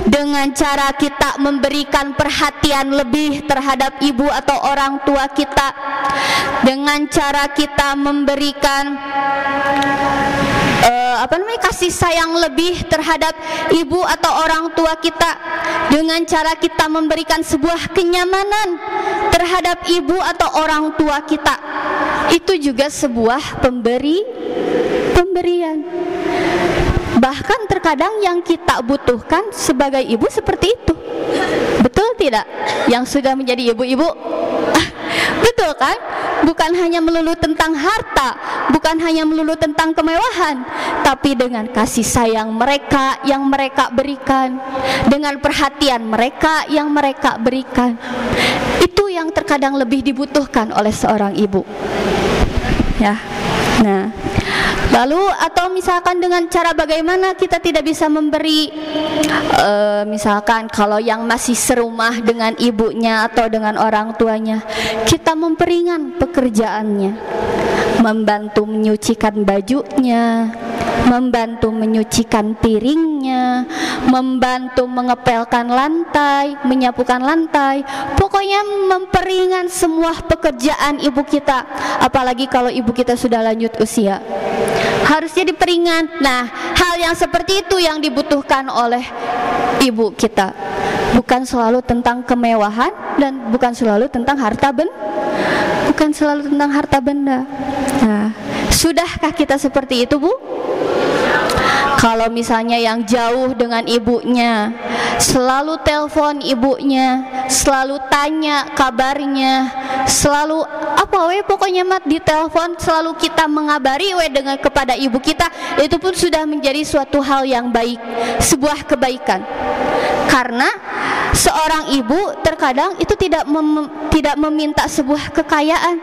Dengan cara kita memberikan perhatian lebih terhadap ibu atau orang tua kita, dengan cara kita memberikan kasih sayang lebih terhadap ibu atau orang tua kita dengan cara kita memberikan sebuah kenyamanan terhadap ibu atau orang tua kita. Itu juga sebuah pemberian. Bahkan terkadang yang kita butuhkan sebagai ibu seperti itu. Betul tidak? Yang sudah menjadi ibu-ibu. Betul kan? Bukan hanya melulu tentang harta, bukan hanya melulu tentang kemewahan, tapi dengan kasih sayang mereka yang mereka berikan, dengan perhatian mereka yang mereka berikan. Itu yang terkadang lebih dibutuhkan oleh seorang ibu. Ya. Nah, lalu atau misalkan dengan cara bagaimana kita tidak bisa memberi, misalkan kalau yang masih serumah dengan ibunya atau dengan orang tuanya, kita memperingan pekerjaannya, membantu menyucikan bajunya, membantu menyucikan piringnya, membantu mengepelkan lantai, menyapukan lantai. Pokoknya memperingan semua pekerjaan ibu kita. Apalagi kalau ibu kita sudah lanjut usia, harusnya diperingan. Nah, hal yang seperti itu yang dibutuhkan oleh ibu kita. Bukan selalu tentang kemewahan dan bukan selalu tentang harta benda. Nah, sudahkah kita seperti itu, Bu? Kalau misalnya yang jauh dengan ibunya, selalu telepon ibunya, selalu tanya kabarnya, selalu pokoknya di telepon selalu kita mengabari dengan kepada ibu kita, itu pun sudah menjadi suatu hal yang baik, sebuah kebaikan. Karena seorang ibu terkadang itu tidak meminta sebuah kekayaan,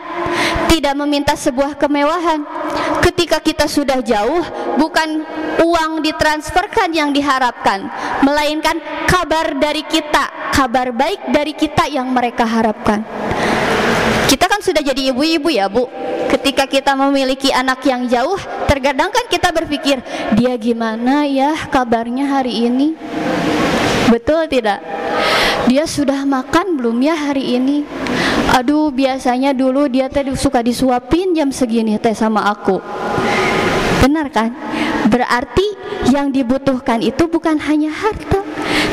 tidak meminta sebuah kemewahan. Ketika kita sudah jauh, bukan uang ditransferkan yang diharapkan, melainkan kabar dari kita, kabar baik dari kita yang mereka harapkan. Kita kan sudah jadi ibu-ibu ya, Bu. Ketika kita memiliki anak yang jauh, terkadang kan kita berpikir, dia gimana ya kabarnya hari ini? Betul tidak? Dia sudah makan belum ya hari ini? Aduh, biasanya dulu dia teh suka disuapin jam segini teh sama aku. Benar kan? Berarti yang dibutuhkan itu bukan hanya harta,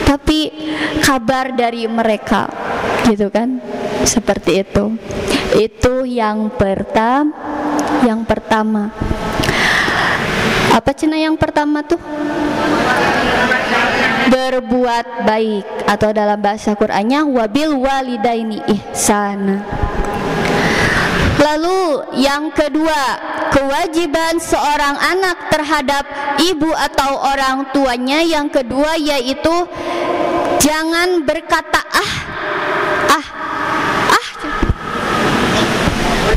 tapi kabar dari mereka, gitu kan? Seperti itu. Itu yang pertama. Apa cina yang pertama tuh? Berbuat baik, atau dalam bahasa Qur'annya wabil walidaini ihsana. Lalu yang kedua, kewajiban seorang anak terhadap ibu atau orang tuanya yang kedua yaitu jangan berkata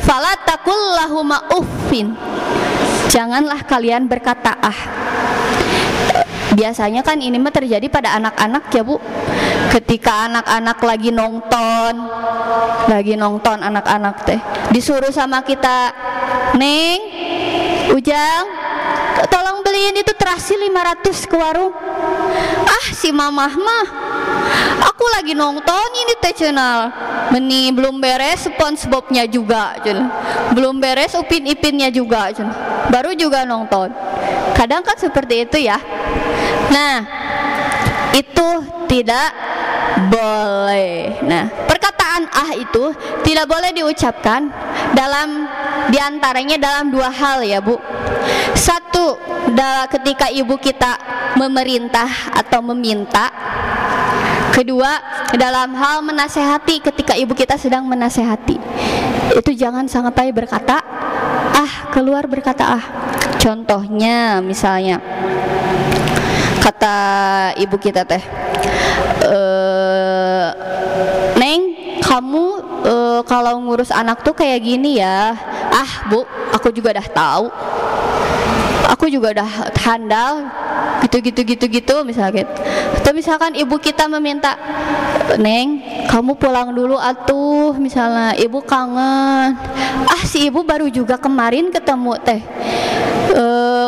fala taqul lahuma uffin. Janganlah kalian berkata Biasanya kan ini mah terjadi pada anak-anak ya, Bu. Ketika anak-anak lagi nonton anak-anak teh disuruh sama kita, "Neng, Ujang, tolong beliin itu terasi 500 ke warung." Si mamah mah, aku lagi nonton ini teh channel. Meni belum beres SpongeBob-nya juga, belum beres Upin Ipinnya juga, baru juga nonton. Kadang kan seperti itu ya. Nah, itu tidak boleh. Nah, perkataan itu tidak boleh diucapkan diantaranya dalam dua hal ya, Bu. Satu, ketika ibu kita memerintah atau meminta. Kedua, dalam hal menasehati, ketika ibu kita sedang menasehati. Itu jangan sampai berkata keluar berkata Contohnya misalnya kata ibu kita teh, "Neng, kamu kalau ngurus anak tuh kayak gini ya." Bu, aku juga udah tahu, aku juga udah handal gitu misalnya gitu. Atau misalkan ibu kita meminta, "Neng, kamu pulang dulu atuh," misalnya ibu kangen. Si ibu baru juga kemarin ketemu teh,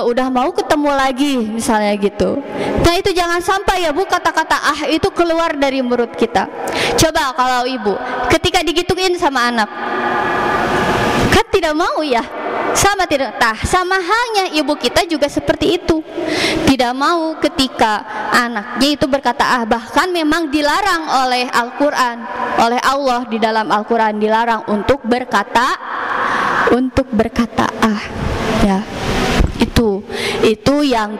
udah mau ketemu lagi misalnya gitu. Nah, itu jangan sampai ya, Bu, kata-kata itu keluar dari mulut kita. Coba kalau ibu ketika digituin sama anak, kan tidak mau ya, Sama tidak? Sama halnya ibu kita juga seperti itu. Tidak mau ketika anaknya itu berkata ah, bahkan memang dilarang oleh Al-Quran, oleh Allah di dalam Al-Quran dilarang untuk berkata ah, ya. Itu yang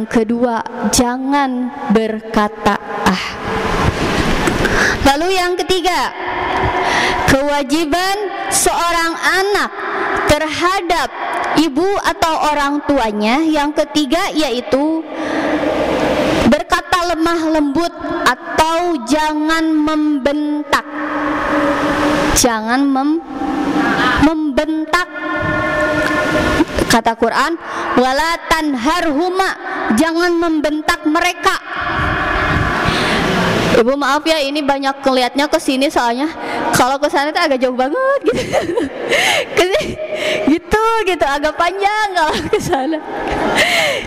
kedua, jangan berkata ah. Lalu yang ketiga, kewajiban seorang anak terhadap ibu atau orang tuanya yang ketiga yaitu berkata lemah lembut atau jangan membentak. Jangan membentak. Kata Quran, wala tanharhuma, jangan membentak mereka. Ibu maaf ya, ini banyak kelihatnya ke sini soalnya kalau ke sana itu agak jauh banget gitu. gitu agak panjang kalau ke sana.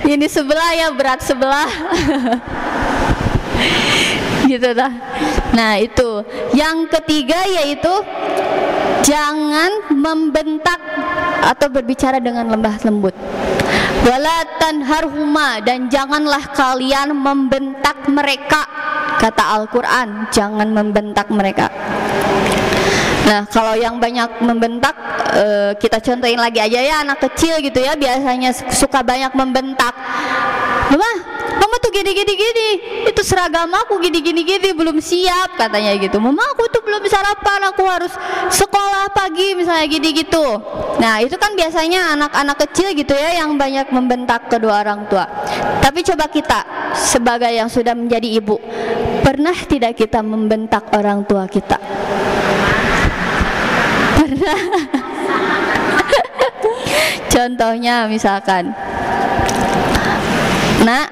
Ini sebelah ya, berat sebelah. Gitu dah. Nah, itu. Yang ketiga yaitu jangan membentak atau berbicara dengan lembah lembut. Wala tanharhuma, dan janganlah kalian membentak mereka. Kata Al-Quran, jangan membentak mereka. Nah, kalau yang banyak membentak, kita contohin lagi aja ya, anak kecil gitu ya, biasanya suka banyak membentak. Mama tuh gini, itu seragam aku gini, belum siap katanya gitu. Mama aku tuh belum sarapan, aku harus sekolah pagi misalnya gitu. Nah, itu kan biasanya anak-anak kecil gitu ya yang banyak membentak kedua orang tua. Tapi coba kita sebagai yang sudah menjadi ibu, pernah tidak kita membentak orang tua kita? Pernah. Contohnya misalkan, nah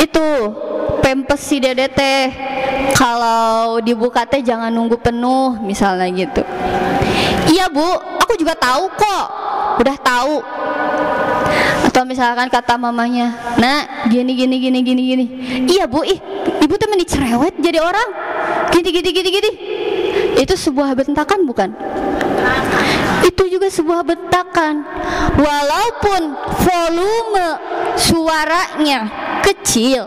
itu pempes si dede teh kalau dibuka teh jangan nunggu penuh misalnya gitu. Iya bu, aku juga tahu kok, udah tahu. Atau misalkan kata mamanya, nah gini. Iya bu, ibu tuh meni cerewet jadi orang gini. Itu sebuah bentakan bukan? Itu juga sebuah bentakan. Walaupun volume suaranya kecil,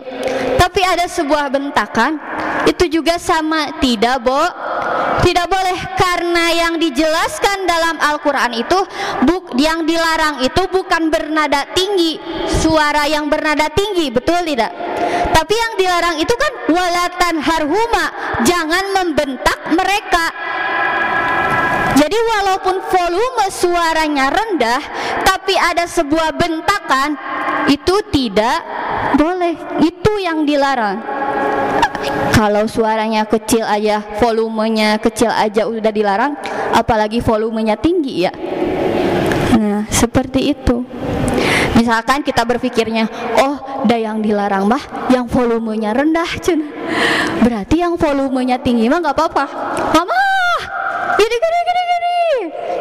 tapi ada sebuah bentakan, itu juga sama, tidak boleh, karena yang dijelaskan dalam Al-Quran itu yang dilarang itu bukan bernada tinggi, suara yang bernada tinggi, betul tidak? Tapi yang dilarang itu kan wala tanharhuma, jangan membentak mereka. Jadi walaupun volume suaranya rendah, tapi ada sebuah bentakan, itu tidak boleh, itu yang dilarang. Kalau suaranya kecil aja, volumenya kecil aja udah dilarang, apalagi volumenya tinggi ya. Nah, seperti itu. Misalkan kita berpikirnya, oh, dah yang dilarang mah yang volumenya rendah, cun. Berarti yang volumenya tinggi mah nggak apa-apa. Mama, gini.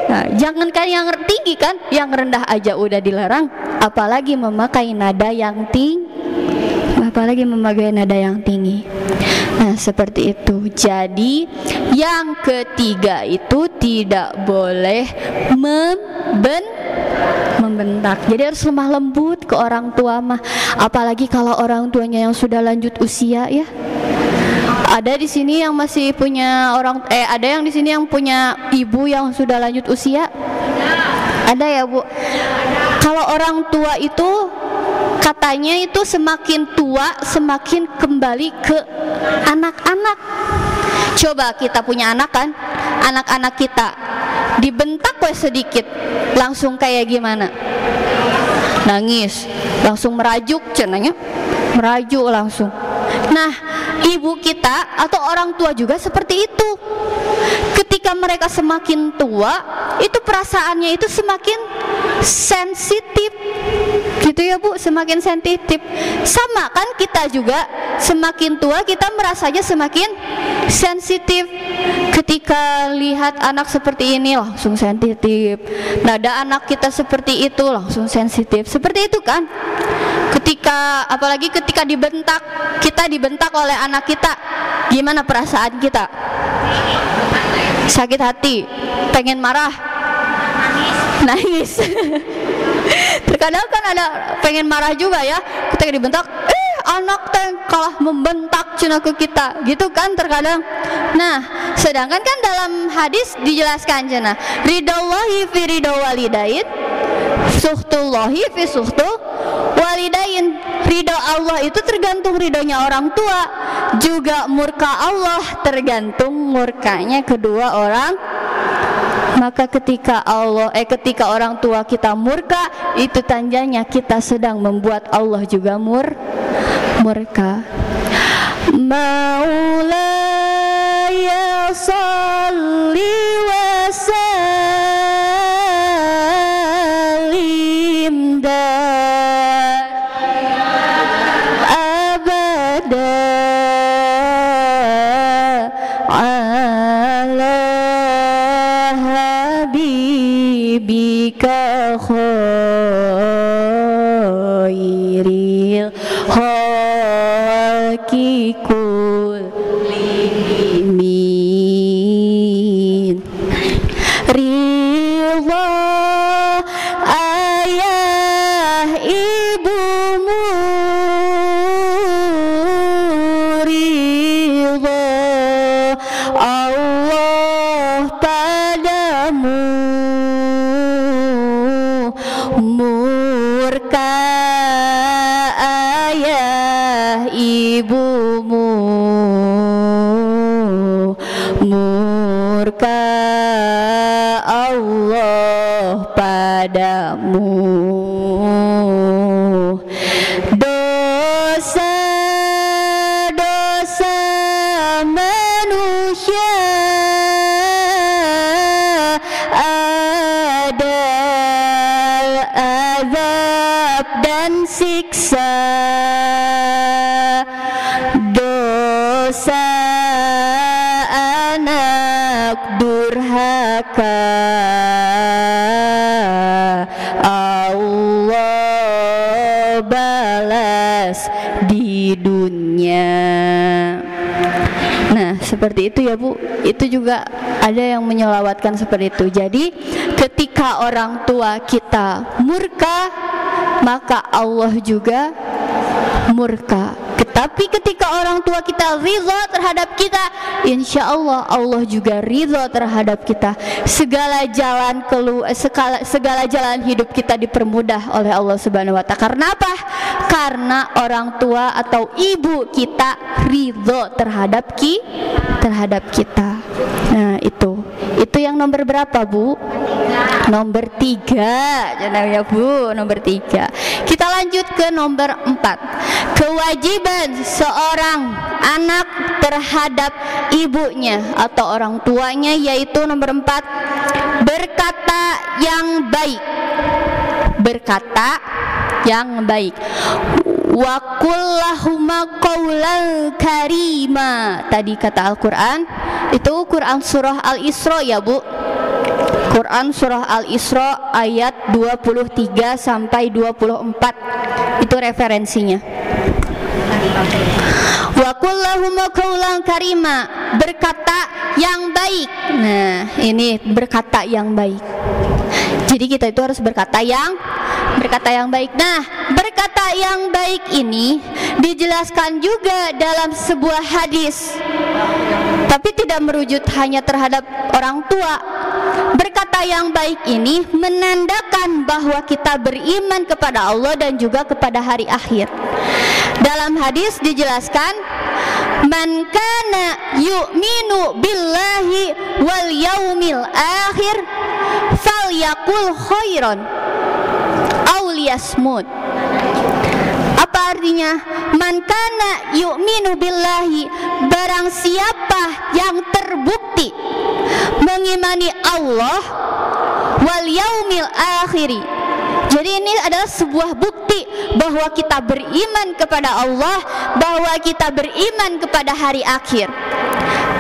Nah, jangankan yang tinggi kan, yang rendah aja udah dilarang, apalagi memakai nada yang tinggi. Nah, seperti itu. Jadi, yang ketiga itu tidak boleh membentak. Jadi harus lemah lembut ke orang tua mah. Apalagi kalau orang tuanya yang sudah lanjut usia ya. Ada di sini yang masih punya ada yang di sini yang punya ibu yang sudah lanjut usia? Ada ya, Bu? Kalau orang tua itu katanya itu semakin tua semakin kembali ke anak-anak. Coba kita punya anak kan, anak-anak kita dibentak sedikit langsung kayak gimana? Nangis, langsung merajuk, cenanya merajuk langsung. Nah, ibu kita atau orang tua juga seperti itu. Ketika mereka semakin tua, itu perasaannya itu semakin sensitif, gitu ya Bu, semakin sensitif. Sama kan kita juga, semakin tua kita merasanya semakin sensitif. Ketika lihat anak seperti ini langsung sensitif, nada anak kita seperti itu langsung sensitif. Seperti itu kan? Apalagi ketika kita dibentak oleh anak kita, gimana perasaan kita? Sakit hati, pengen marah, nangis. Terkadang kan ada pengen marah juga ya, ketika dibentak, anak teh kalah membentak cina ke kita, gitu kan terkadang. Nah, sedangkan kan dalam hadis dijelaskan cina, ridallahi fi ridha walidain, suhtullahi fi suhtul walidain. Ridho Allah itu tergantung ridhonya orang tua, juga murka Allah tergantung murkanya kedua orang. Maka ketika ketika orang tua kita murka, itu tandanya kita sedang membuat Allah juga murka. Maulaya sholli wa sallim abada ala habibika khairil khalqi kullimin. Ridha ayah ibumu, ridha Allah padamu, murka ayah ibumu, murka Allah padamu. Dosa-dosa manusia adalah azab dan siksa. Dosa anak durhaka Allah balas di dunia. Nah, seperti itu ya Bu. Itu juga ada yang menyelawatkan seperti itu. Jadi ketika orang tua kita murka, maka Allah juga murka. Tetapi ketika orang tua kita ridha terhadap kita, insya Allah Allah juga ridha terhadap kita. Segala jalan hidup kita dipermudah oleh Allah Subhanahu wa Ta'ala. Karena apa? Karena orang tua atau ibu kita ridha terhadap kita. Nah, itu yang nomor berapa Bu? Nomor 3, ya Bu, nomor 3. Kita lanjut ke nomor 4. Kewajiban seorang anak terhadap ibunya atau orang tuanya, yaitu nomor 4, berkata yang baik. Berkata yang baik. Wa kullahuma qaulan karima. Tadi kata Al-Qur'an, itu Quran surah Al-Isra ya Bu. Quran surah Al-Isra ayat 23 sampai 24. Itu referensinya. Wa kullahuma qaulan karima, berkata yang baik. Nah, ini berkata yang baik. Jadi kita itu harus berkata yang baik. Nah, berkata yang baik ini dijelaskan juga dalam sebuah hadis, tapi tidak merujuk hanya terhadap orang tua. Berkata yang baik ini menandakan bahwa kita beriman kepada Allah dan juga kepada hari akhir. Dalam hadis dijelaskan, man kana yu'minu billahi wal yaumil akhir falyaqul khairan aw liyasmut. Apa artinya? Man kana yu'minu billahi, barang siapa yang terbukti mengimani Allah wal yaumil akhiri. Jadi ini adalah sebuah bukti bahwa kita beriman kepada Allah, bahwa kita beriman kepada hari akhir.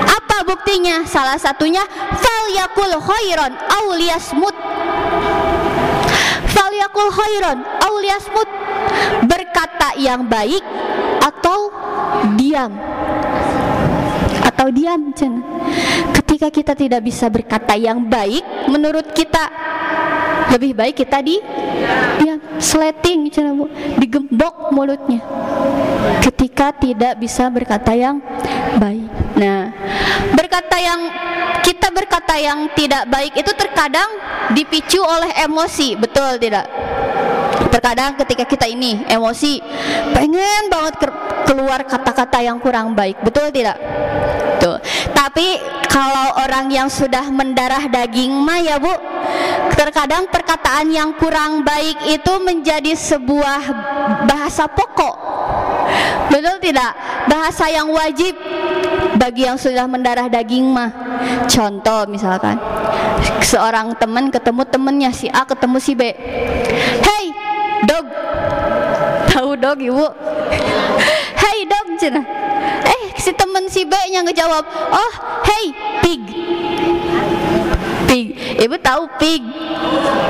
Apa buktinya? Salah satunya falyaqul khairan aw liyasmut. Falyaqul khairan aw liyasmut, berkata yang baik atau diam. Atau diam, Ketika kita tidak bisa berkata yang baik menurut kita, Lebih baik kita sleting, digembok mulutnya ketika tidak bisa berkata yang baik. Nah, kita berkata yang tidak baik itu terkadang dipicu oleh emosi, betul tidak? Terkadang ketika kita ini emosi, pengen banget keluar kata-kata yang kurang baik, betul tidak? Tuh. Tapi kalau orang yang sudah mendarah daging mah ya Bu, terkadang perkataan yang kurang baik itu menjadi sebuah bahasa pokok, betul tidak? Bahasa yang wajib bagi yang sudah mendarah daging mah. Contoh misalkan, seorang teman ketemu temennya si A ketemu si B, hey dog, tahu dog Ibu? Hey dog cina. Si temen si B nya ngejawab, oh hey pig. Pig, Ibu tahu pig?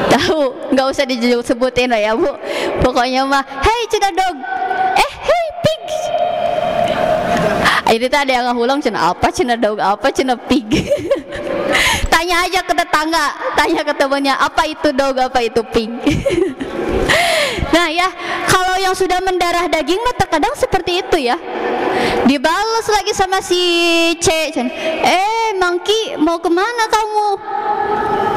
Tahu, nggak usah disebutin lah ya Bu. Pokoknya mah, hey cina dog, hey pig. Ini tuh ada yang ngehulung, cina apa cina dog, apa cina pig. Tanya aja ke tetangga, tanya ke temennya, apa itu dog, apa itu pig. Nah ya, kalau yang sudah mendarah daging mah terkadang seperti itu ya. Dibalas lagi sama si C, Mangki mau kemana kamu?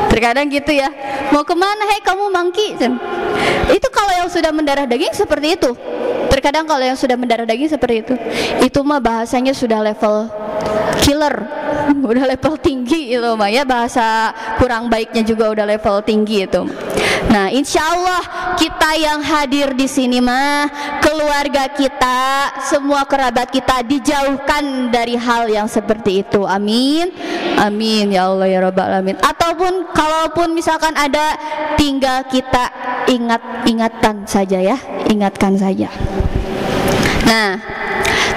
Terkadang gitu ya, mau kemana hei kamu Mangki? Itu kalau yang sudah mendarah daging seperti itu. Terkadang kalau yang sudah mendarah daging seperti itu mah bahasanya sudah level killer, udah level tinggi itu mah ya, bahasa kurang baiknya juga udah level tinggi itu. Nah, insya Allah kita yang hadir di sini mah, keluarga kita, semua kerabat kita dijauhkan dari hal yang seperti itu. Amin, amin ya Allah ya Rabbal alamin. Ataupun kalaupun misalkan ada, tinggal kita ingatkan saja ya, ingatkan saja. Nah,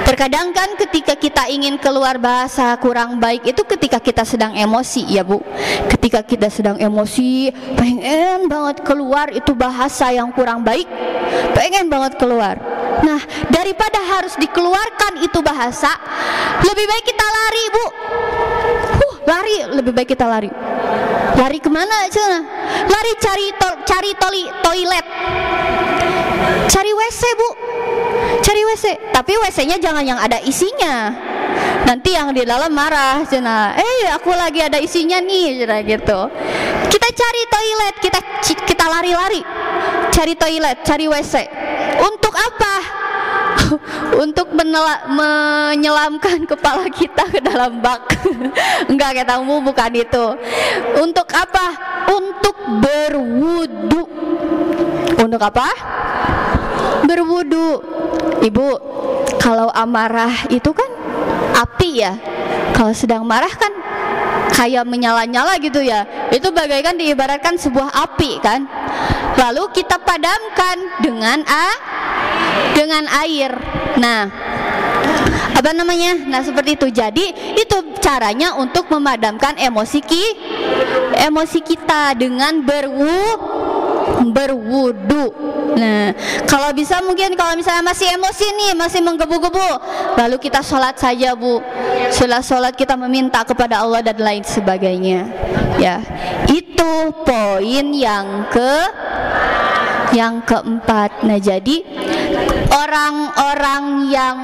terkadang kan ketika kita ingin keluar bahasa kurang baik itu ketika kita sedang emosi ya Bu. Ketika kita sedang emosi, pengen banget keluar itu bahasa yang kurang baik, pengen banget keluar. Nah, daripada harus dikeluarkan itu bahasa, lebih baik kita lari Bu. Lari, lebih baik kita lari. Lari kemana Cina? Lari cari toilet, cari WC Bu. Cari WC, tapi WC-nya jangan yang ada isinya. Nanti yang di dalam marah, cina. Aku lagi ada isinya nih, cina gitu. Kita cari toilet, kita lari-lari, cari toilet, cari WC. Untuk apa? Untuk menyelamkan kepala kita ke dalam bak. Enggak, katamu bukan itu. Untuk apa? Untuk berwudu. Untuk apa? Berwudu. Ibu, kalau amarah itu kan api ya. Kalau sedang marah kan kayak menyala-nyala gitu ya. Itu bagaikan diibaratkan sebuah api kan. Lalu kita padamkan dengan air. Nah, apa namanya? Nah, seperti itu. Jadi itu caranya untuk memadamkan emosi kita dengan berwudu. Nah, kalau bisa mungkin kalau misalnya masih emosi nih, masih menggebu-gebu, lalu kita sholat saja Bu. Setelah sholat kita meminta kepada Allah dan lain sebagainya. Ya, itu poin yang keempat. Nah, jadi orang-orang yang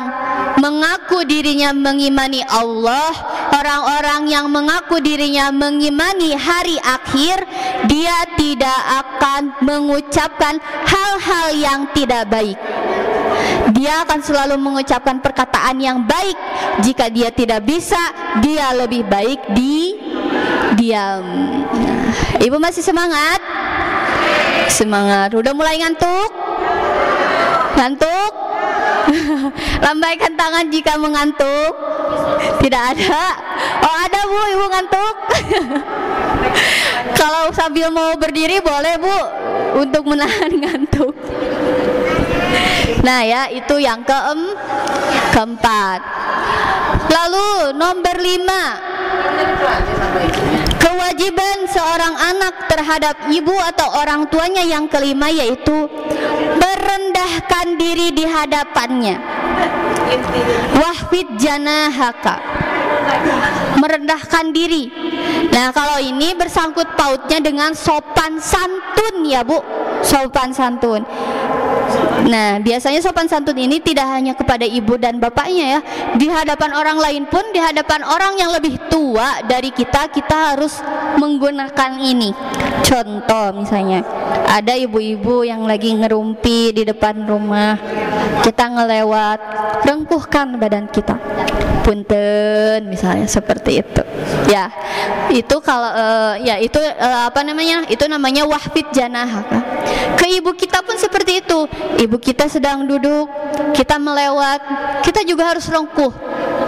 mengaku dirinya mengimani Allah, orang-orang yang mengaku dirinya mengimani hari akhir, dia tidak akan mengucapkan hal-hal yang tidak baik. Dia akan selalu mengucapkan perkataan yang baik. Jika dia tidak bisa, dia lebih baik diam. Nah, Ibu masih semangat? Semangat. Udah mulai ngantuk? Ngantuk? Lambaikan tangan jika mengantuk. Tidak ada? Oh ada Bu, Ibu ngantuk? Kalau sambil mau berdiri boleh Bu, untuk menahan ngantuk. Nah ya, itu yang keempat. Lalu nomor 5, kewajiban seorang anak terhadap ibu atau orang tuanya yang kelima, yaitu merendahkan diri di hadapannya. Wahfid janahaka, Merendahkan diri. Nah, kalau ini bersangkut pautnya dengan sopan santun ya Bu, sopan santun. Nah, biasanya sopan santun ini tidak hanya kepada ibu dan bapaknya ya. Di hadapan orang lain pun, di hadapan orang yang lebih tua dari kita harus menggunakan ini. Contoh misalnya, ada ibu-ibu yang lagi ngerumpi di depan rumah, kita ngelewat, rengkuhkan badan kita. Punten misalnya seperti itu. Ya, itu kalau apa namanya? Itu namanya wahfid janah. Ke ibu kita pun seperti itu. Ibu kita sedang duduk, kita melewat, kita juga harus rengkuh.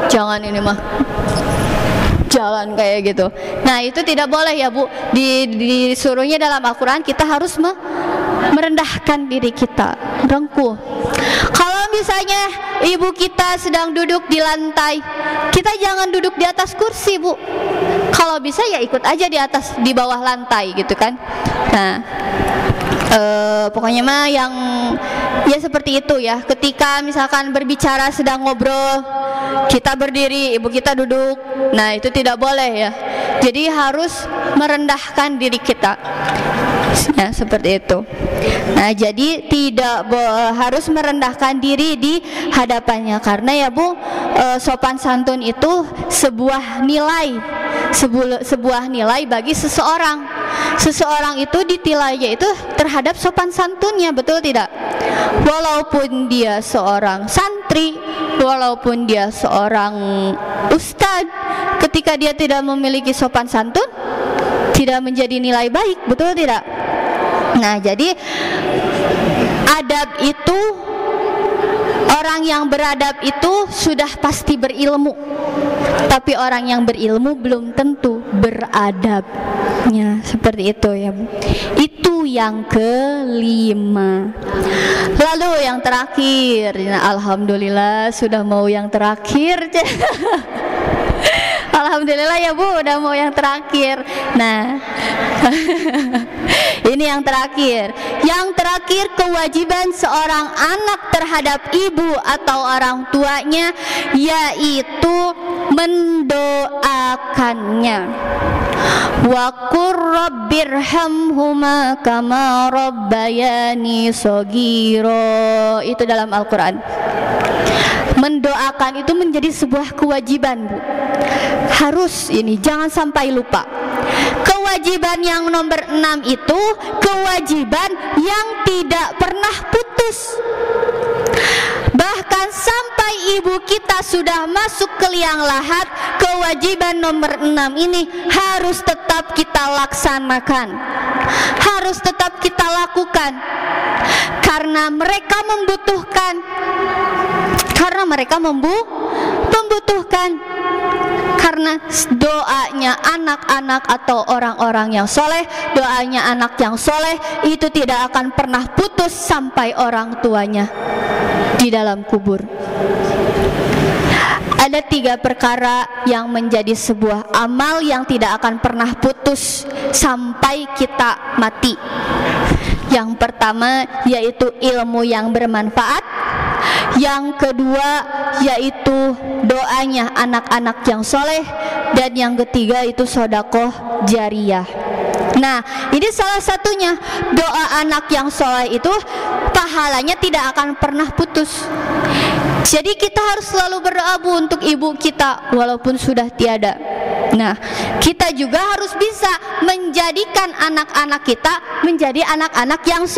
Jangan ini mah jalan kayak gitu. Nah, itu tidak boleh ya Bu. Disuruhnya dalam Al-Quran kita harus merendahkan diri kita, rengkuh. Kalau misalnya ibu kita sedang duduk di lantai, kita jangan duduk di atas kursi Bu. Kalau bisa ya ikut aja di bawah lantai gitu kan. Nah, pokoknya mah yang ya seperti itu ya. Ketika misalkan berbicara sedang ngobrol, kita berdiri, ibu kita duduk. Nah, itu tidak boleh ya. Jadi harus merendahkan diri kita. Ya, seperti itu. Nah, jadi tidak harus merendahkan diri di hadapannya, karena ya Bu, sopan santun itu sebuah nilai bagi seseorang. Seseorang itu ditilainya itu terhadap sopan santunnya, betul tidak? Walaupun dia seorang santri, walaupun dia seorang ustadz, ketika dia tidak memiliki sopan santun, tidak menjadi nilai baik, betul tidak? Nah, jadi adab itu, orang yang beradab itu sudah pasti berilmu. Tapi orang yang berilmu belum tentu beradabnya. Seperti itu ya Bu. Itu yang kelima. Lalu yang terakhir, alhamdulillah sudah mau yang terakhir. Alhamdulillah ya Bu, udah mau yang terakhir. Nah, ini yang terakhir. Yang terakhir, kewajiban seorang anak terhadap ibu atau orang tuanya, yaitu mendoakannya. Wa qur rabbirhamhuma kama rabbayani shaghira. Itu dalam Al-Quran. Mendoakan itu menjadi sebuah kewajiban Bu. Harus ini, jangan sampai lupa. Kewajiban yang nomor 6 itu kewajiban yang tidak pernah putus. Bahkan sampai ibu kita sudah masuk ke liang lahat, kewajiban nomor 6 ini harus tetap kita laksanakan, harus tetap kita lakukan, karena mereka membutuhkan. Karena mereka membutuhkan. Karena doanya anak-anak atau orang-orang yang soleh, doanya anak yang soleh itu tidak akan pernah putus sampai orang tuanya di dalam kubur. Ada 3 perkara yang menjadi sebuah amal yang tidak akan pernah putus sampai kita mati. Yang pertama yaitu ilmu yang bermanfaat. Yang kedua yaitu doanya anak-anak yang soleh. Dan yang ketiga itu sedekah jariyah. Nah, ini salah satunya. Doa anak yang soleh itu pahalanya tidak akan pernah putus. Jadi kita harus selalu berdoa Bu untuk ibu kita walaupun sudah tiada. Nah, kita juga harus bisa menjadikan anak-anak kita menjadi anak-anak yang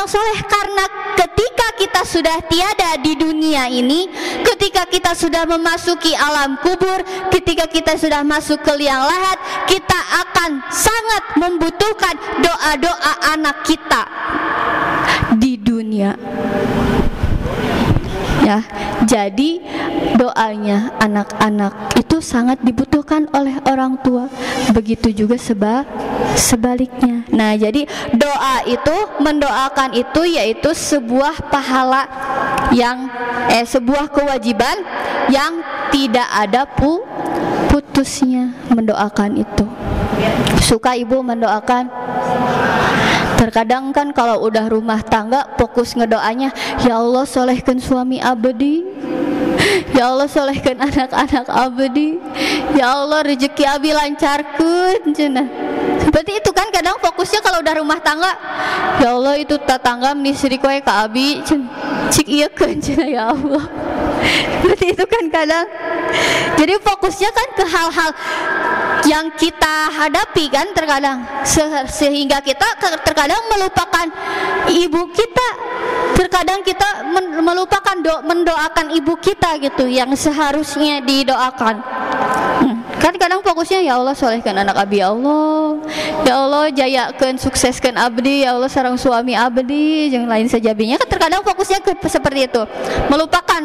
soleh, karena ketika kita sudah tiada di dunia ini, ketika kita sudah memasuki alam kubur, ketika kita sudah masuk ke liang lahat, kita akan sangat membutuhkan doa-doa anak kita di dunia. Ya, jadi doanya anak-anak itu sangat dibutuhkan oleh orang tua. Begitu juga sebaliknya. Nah, jadi doa itu, mendoakan itu yaitu sebuah pahala yang sebuah kewajiban yang tidak ada putusnya. Mendoakan itu. Suka ibu mendoakan? Terkadang kan kalau udah rumah tangga fokus ngedoanya, ya Allah solehkan suami abdi, Ya Allah solehkan anak-anak abdi. Ya Allah rezeki abi lancarkeun cenah. Seperti itu kan kadang fokusnya kalau udah rumah tangga. Ya Allah itu tetangga misri koe ka abi cik ieu keun cenah ya Allah. Seperti itu kan kadang. Jadi fokusnya kan ke hal-hal yang kita hadapi kan terkadang sehingga kita terkadang melupakan ibu kita, terkadang kita melupakan mendoakan ibu kita gitu yang seharusnya didoakan. Kan kadang fokusnya ya Allah solehkan anak abdi, ya Allah, ya Allah jayakeun sukseskeun abdi, ya Allah sareng suami abdi jeung lain sajabinya. Kan terkadang fokusnya ke seperti itu, melupakan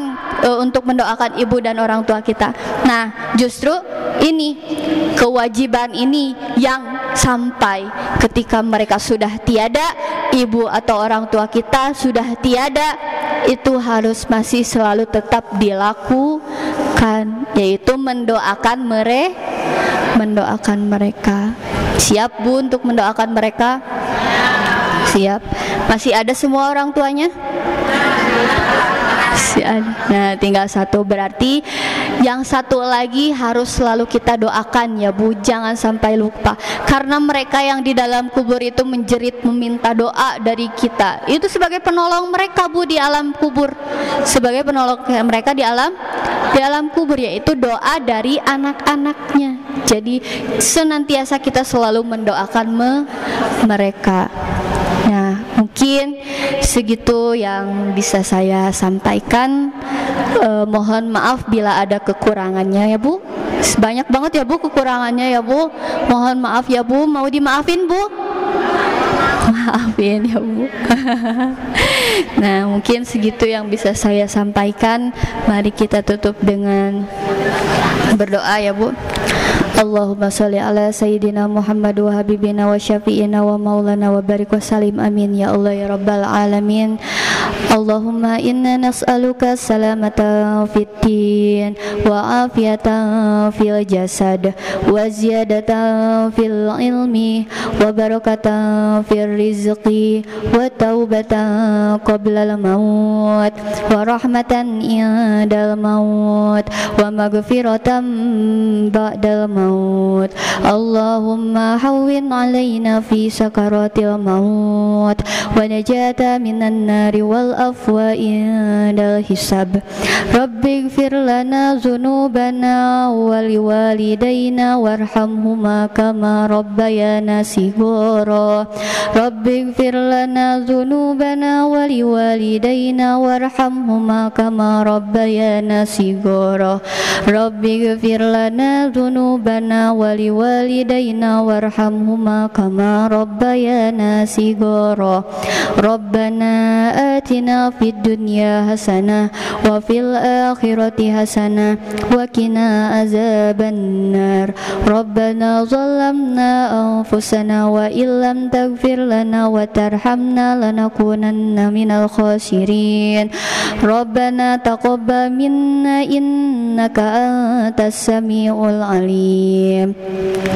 untuk mendoakan ibu dan orang tua kita. Nah justru ini kewajiban ini yang sampai ketika mereka sudah tiada, ibu atau orang tua kita sudah tiada, itu harus masih selalu tetap dilakukan, yaitu mendoakan mereka. Siap Bu untuk mendoakan mereka? Siap. Masih ada semua orang tuanya? Nah tinggal satu, berarti yang satu lagi harus selalu kita doakan ya Bu, jangan sampai lupa, karena mereka yang di dalam kubur itu menjerit meminta doa dari kita, itu sebagai penolong mereka Bu di alam kubur, sebagai penolong mereka di alam kubur, yaitu doa dari anak-anaknya. Jadi senantiasa kita selalu mendoakan mereka. Nah mungkin segitu yang bisa saya sampaikan. Mohon maaf bila ada kekurangannya ya Bu. Banyak banget ya Bu kekurangannya ya Bu. Mohon maaf ya Bu. Mau dimaafin Bu? Maafin ya Bu. Nah mungkin segitu yang bisa saya sampaikan. Mari kita tutup dengan berdoa ya Bu. Allahumma sholli ala sayyidina Muhammad wa habibina wa syafi'ina wa maulana wa barik wa salim, amin ya Allah ya rabbal alamin. Allahumma inna nas'aluka salamata fid din wa afiyatan fil jasad wa ziyadatan fil ilmi wa barakatan fil rizqi wa taubatan qabla al maut wa rahmatan indal maut wa maghfiratan ba'dal maut. Allahumma hawwin alaina fi sakaratil maut wa najata minan nari wal afwa indal hisab. Rabbighfir lana dzunubana wa liwalidayna warhamhuma kama rabbayana shighara. Rabbighfir lana dzunubana wa liwalidayna warhamhuma kama rabbayana shighara. Rabbighfir lana dzunubana wa liwalidayna warhamhuma kama rabbayana shighara. Rabbana atina fid dunya hasanah wa fil akhirati hasanah wa qina azabannar. Rabbana zalamna anfusana wa illam taghfir lana wa tarhamna lanakunanna minal khasirin. Rabbana taqabbal minna innaka antas samiul alim.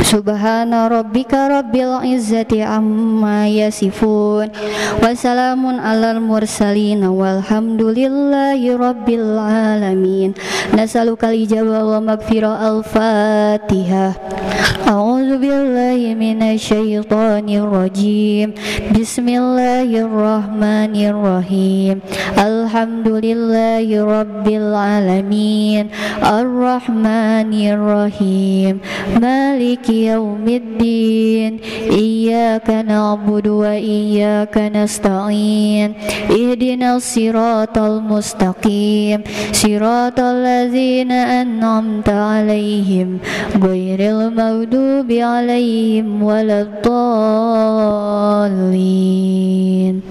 Subhana rabbika rabbil izzati amma yasifun wa salamun alal mursalin walhamdulillahi rabbil alamin. Nasalukal ijabah wa magfirah. Al-Fatihah. A'udzu billahi minasyaitonir rajim. Bismillahirrahmanirrahim. Alhamdulillahi rabbil alamin. Ar-Rahmanir Rahim. Maliki yaumiddin. Iyyaka na'budu wa iyyaka nasta'in. Ihdinas siratal mustaqim. Siratal ladzina an'amta 'alaihim ghairil maghdubi 'alaihim waladdallin.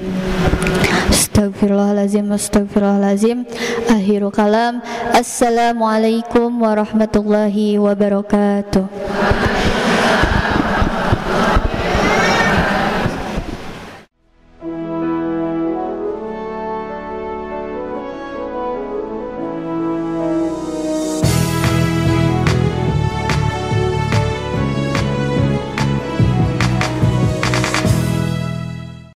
Astagfirullahalazim, astagfirullahalazim. Akhiru kalam. Assalamualaikum warahmatullahi wabarakatuh.